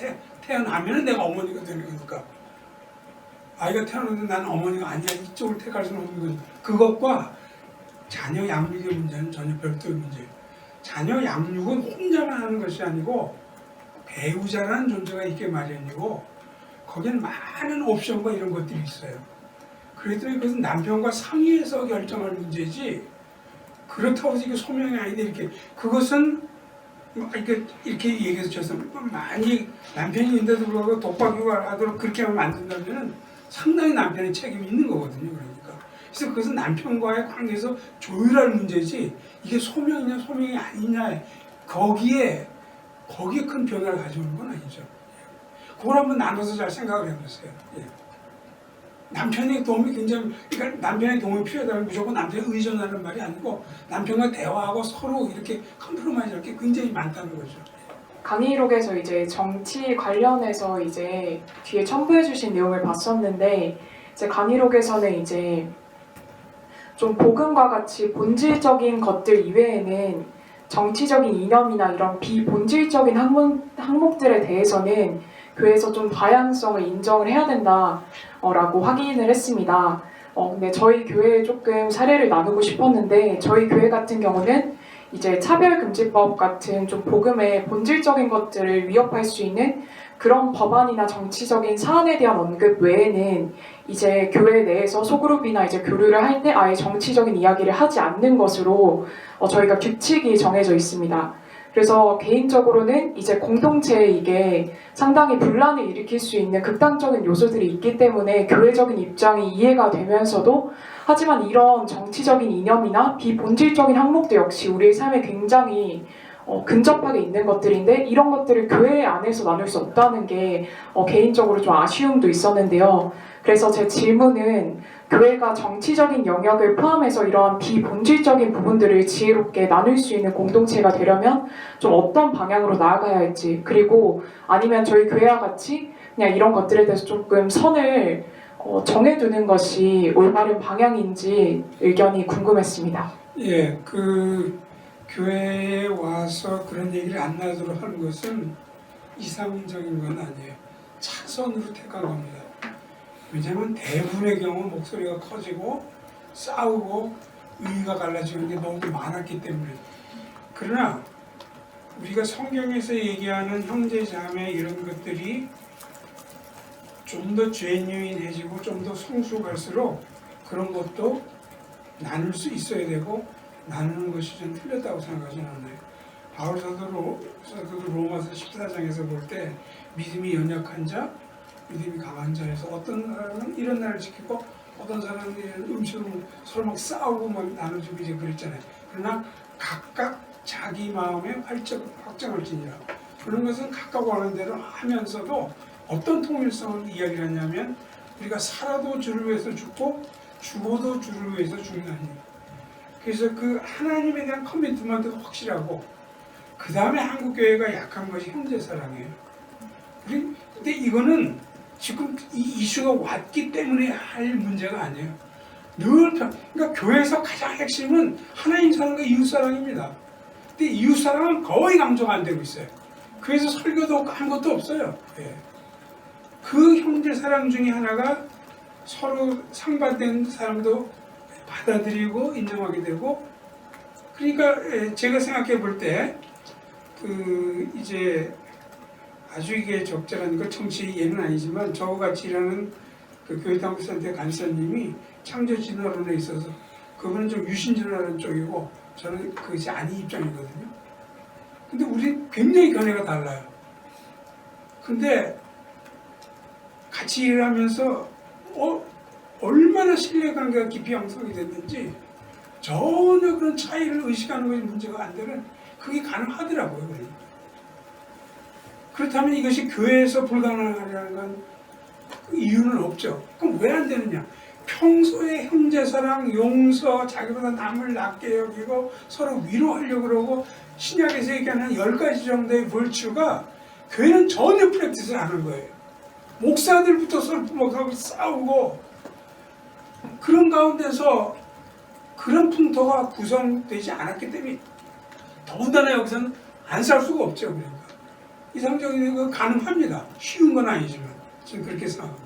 태어나면 내가 어머니가 되는 거니까. 아이가 태어나는데 나는 어머니가 아니야, 이쪽을 택할 수는 없는 거죠. 그것과 자녀 양육의 문제는 전혀 별도의 문제예요. 자녀 양육은 혼자만 하는 것이 아니고 배우자라는 존재가 있게 마련이고, 거기엔 많은 옵션과 이런 것들이 있어요. 그랬더니 그것은 남편과 상의해서 결정할 문제지, 그렇다고 해서 이게 소명이 아닌데, 이렇게 그것은 이렇게 얘기해서 죄송합니다. 많이 남편이 있는데도 불구하고 독박 육아하도록 그렇게 하면 안 된다면 상당히 남편의 책임이 있는 거거든요. 그러니까 그래서 그것은 남편과의 관계에서 조율할 문제지, 이게 소명이냐 소명이 아니냐 거기에 큰 변화를 가져오는 건 아니죠. 그걸 한번 나눠서 잘 생각을 해보세요. 예. 남편의 도움이 굉장히, 그러니까 남편의 도움이 필요하다면 무조건 남편에 의존하는 말이 아니고 남편과 대화하고 서로 이렇게 컴프로마이즈할 게 굉장히 많다는 거죠. 강의록에서 이제 정치 관련해서 이제 뒤에 첨부해주신 내용을 봤었는데, 이제 강의록에서는 이제 좀 복음과 같이 본질적인 것들 이외에는 정치적인 이념이나 이런 비본질적인 항목들에 대해서는 교회에서 좀 다양성을 인정을 해야 된다라고 확인을 했습니다. 근데 저희 교회에 조금 사례를 나누고 싶었는데, 저희 교회 같은 경우는 이제 차별금지법 같은 좀 복음의 본질적인 것들을 위협할 수 있는 그런 법안이나 정치적인 사안에 대한 언급 외에는 이제 교회 내에서 소그룹이나 이제 교류를 할 때 아예 정치적인 이야기를 하지 않는 것으로 저희가 규칙이 정해져 있습니다. 그래서 개인적으로는 이제 공동체에 이게 상당히 분란을 일으킬 수 있는 극단적인 요소들이 있기 때문에 교회적인 입장이 이해가 되면서도, 하지만 이런 정치적인 이념이나 비본질적인 항목도 역시 우리의 삶에 굉장히 근접하게 있는 것들인데, 이런 것들을 교회 안에서 나눌 수 없다는 게 개인적으로 좀 아쉬움도 있었는데요. 그래서 제 질문은, 교회가 정치적인 영역을 포함해서 이러한 비본질적인 부분들을 지혜롭게 나눌 수 있는 공동체가 되려면 좀 어떤 방향으로 나아가야 할지, 그리고 아니면 저희 교회와 같이 그냥 이런 것들에 대해서 조금 선을 정해두는 것이 올바른 방향인지 의견이 궁금했습니다. 예, 그 교회에 와서 그런 얘기를 안 나도록 하는 것은 이상적인 건 아니에요. 차선으로 택한 겁니다. 왜냐하면 대부분의 경우 목소리가 커지고 싸우고 의의가 갈라지는 게 너무 많았기 때문에. 그러나 우리가 성경에서 얘기하는 형제 자매 이런 것들이 좀 더 제뉴인해지고 좀 더 성숙할수록 그런 것도 나눌 수 있어야 되고, 나누는 것이 좀 틀렸다고 생각하지는 않아요. 바울 사도도 로마서 14장에서 볼 때 믿음이 연약한 자, 믿음이 강한 자에서 어떤 사람은 이런 날을 지키고 어떤 사람은 이런 음식으로 서로 막 싸우고 막 나눠주고 이제 그랬잖아요. 그러나 각각 자기 마음에 확정을 지니라. 그런 것은 각각 원하는 대로 하면서도 어떤 통일성을 이야기를 하냐면, 우리가 살아도 주를 위해서 죽고 죽어도 주를 위해서 죽나니. 그래서 그 하나님에 대한 커미트먼트가 확실하고, 그 다음에 한국교회가 약한 것이 형제사랑이에요. 근데 이거는 지금 이 이슈가 왔기 때문에 할 문제가 아니에요. 그러니까 교회에서 가장 핵심은 하나님 사랑과 이웃 사랑입니다. 근데 이웃 사랑은 거의 강조가 안 되고 있어요. 그래서 설교도 없고 아무것도 없어요. 예. 그 형제 사랑 중에 하나가 서로 상반된 사람도 받아들이고 인정하게 되고, 그러니까 제가 생각해 볼 때 이제 아주 이게 적절한 거 정치 예는 아니지만, 저같이 일하는 그 교회당국센터 간사님이 창조진화론에 있어서 그분은 좀 유신진화론 쪽이고 저는 그것이 아닌 입장이거든요. 근데 우리 굉장히 견해가 달라요. 근데 같이 일을 하면서 얼마나 신뢰관계가 깊이 형성이 됐는지 전혀 그런 차이를 의식하는 것이 문제가 안 되는 그게 가능하더라고요. 그러니까. 그렇다면 이것이 교회에서 불가능하다는 건 이유는 없죠. 그럼 왜 안 되느냐? 평소에 형제사랑, 용서, 자기보다 남을 낮게 여기고 서로 위로하려고 그러고 신약에서 얘기하는 10가지 정도의 벌추가 교회는 전혀 프랙티스를 하는 거예요. 목사들부터 서로 부먹하고 싸우고 그런 가운데서 그런 풍토가 구성되지 않았기 때문에 더군다나 여기서는 안 살 수가 없죠. 그러니까 이상적인 거 가능합니다. 쉬운 건 아니지만 저는 그렇게 생각합니다.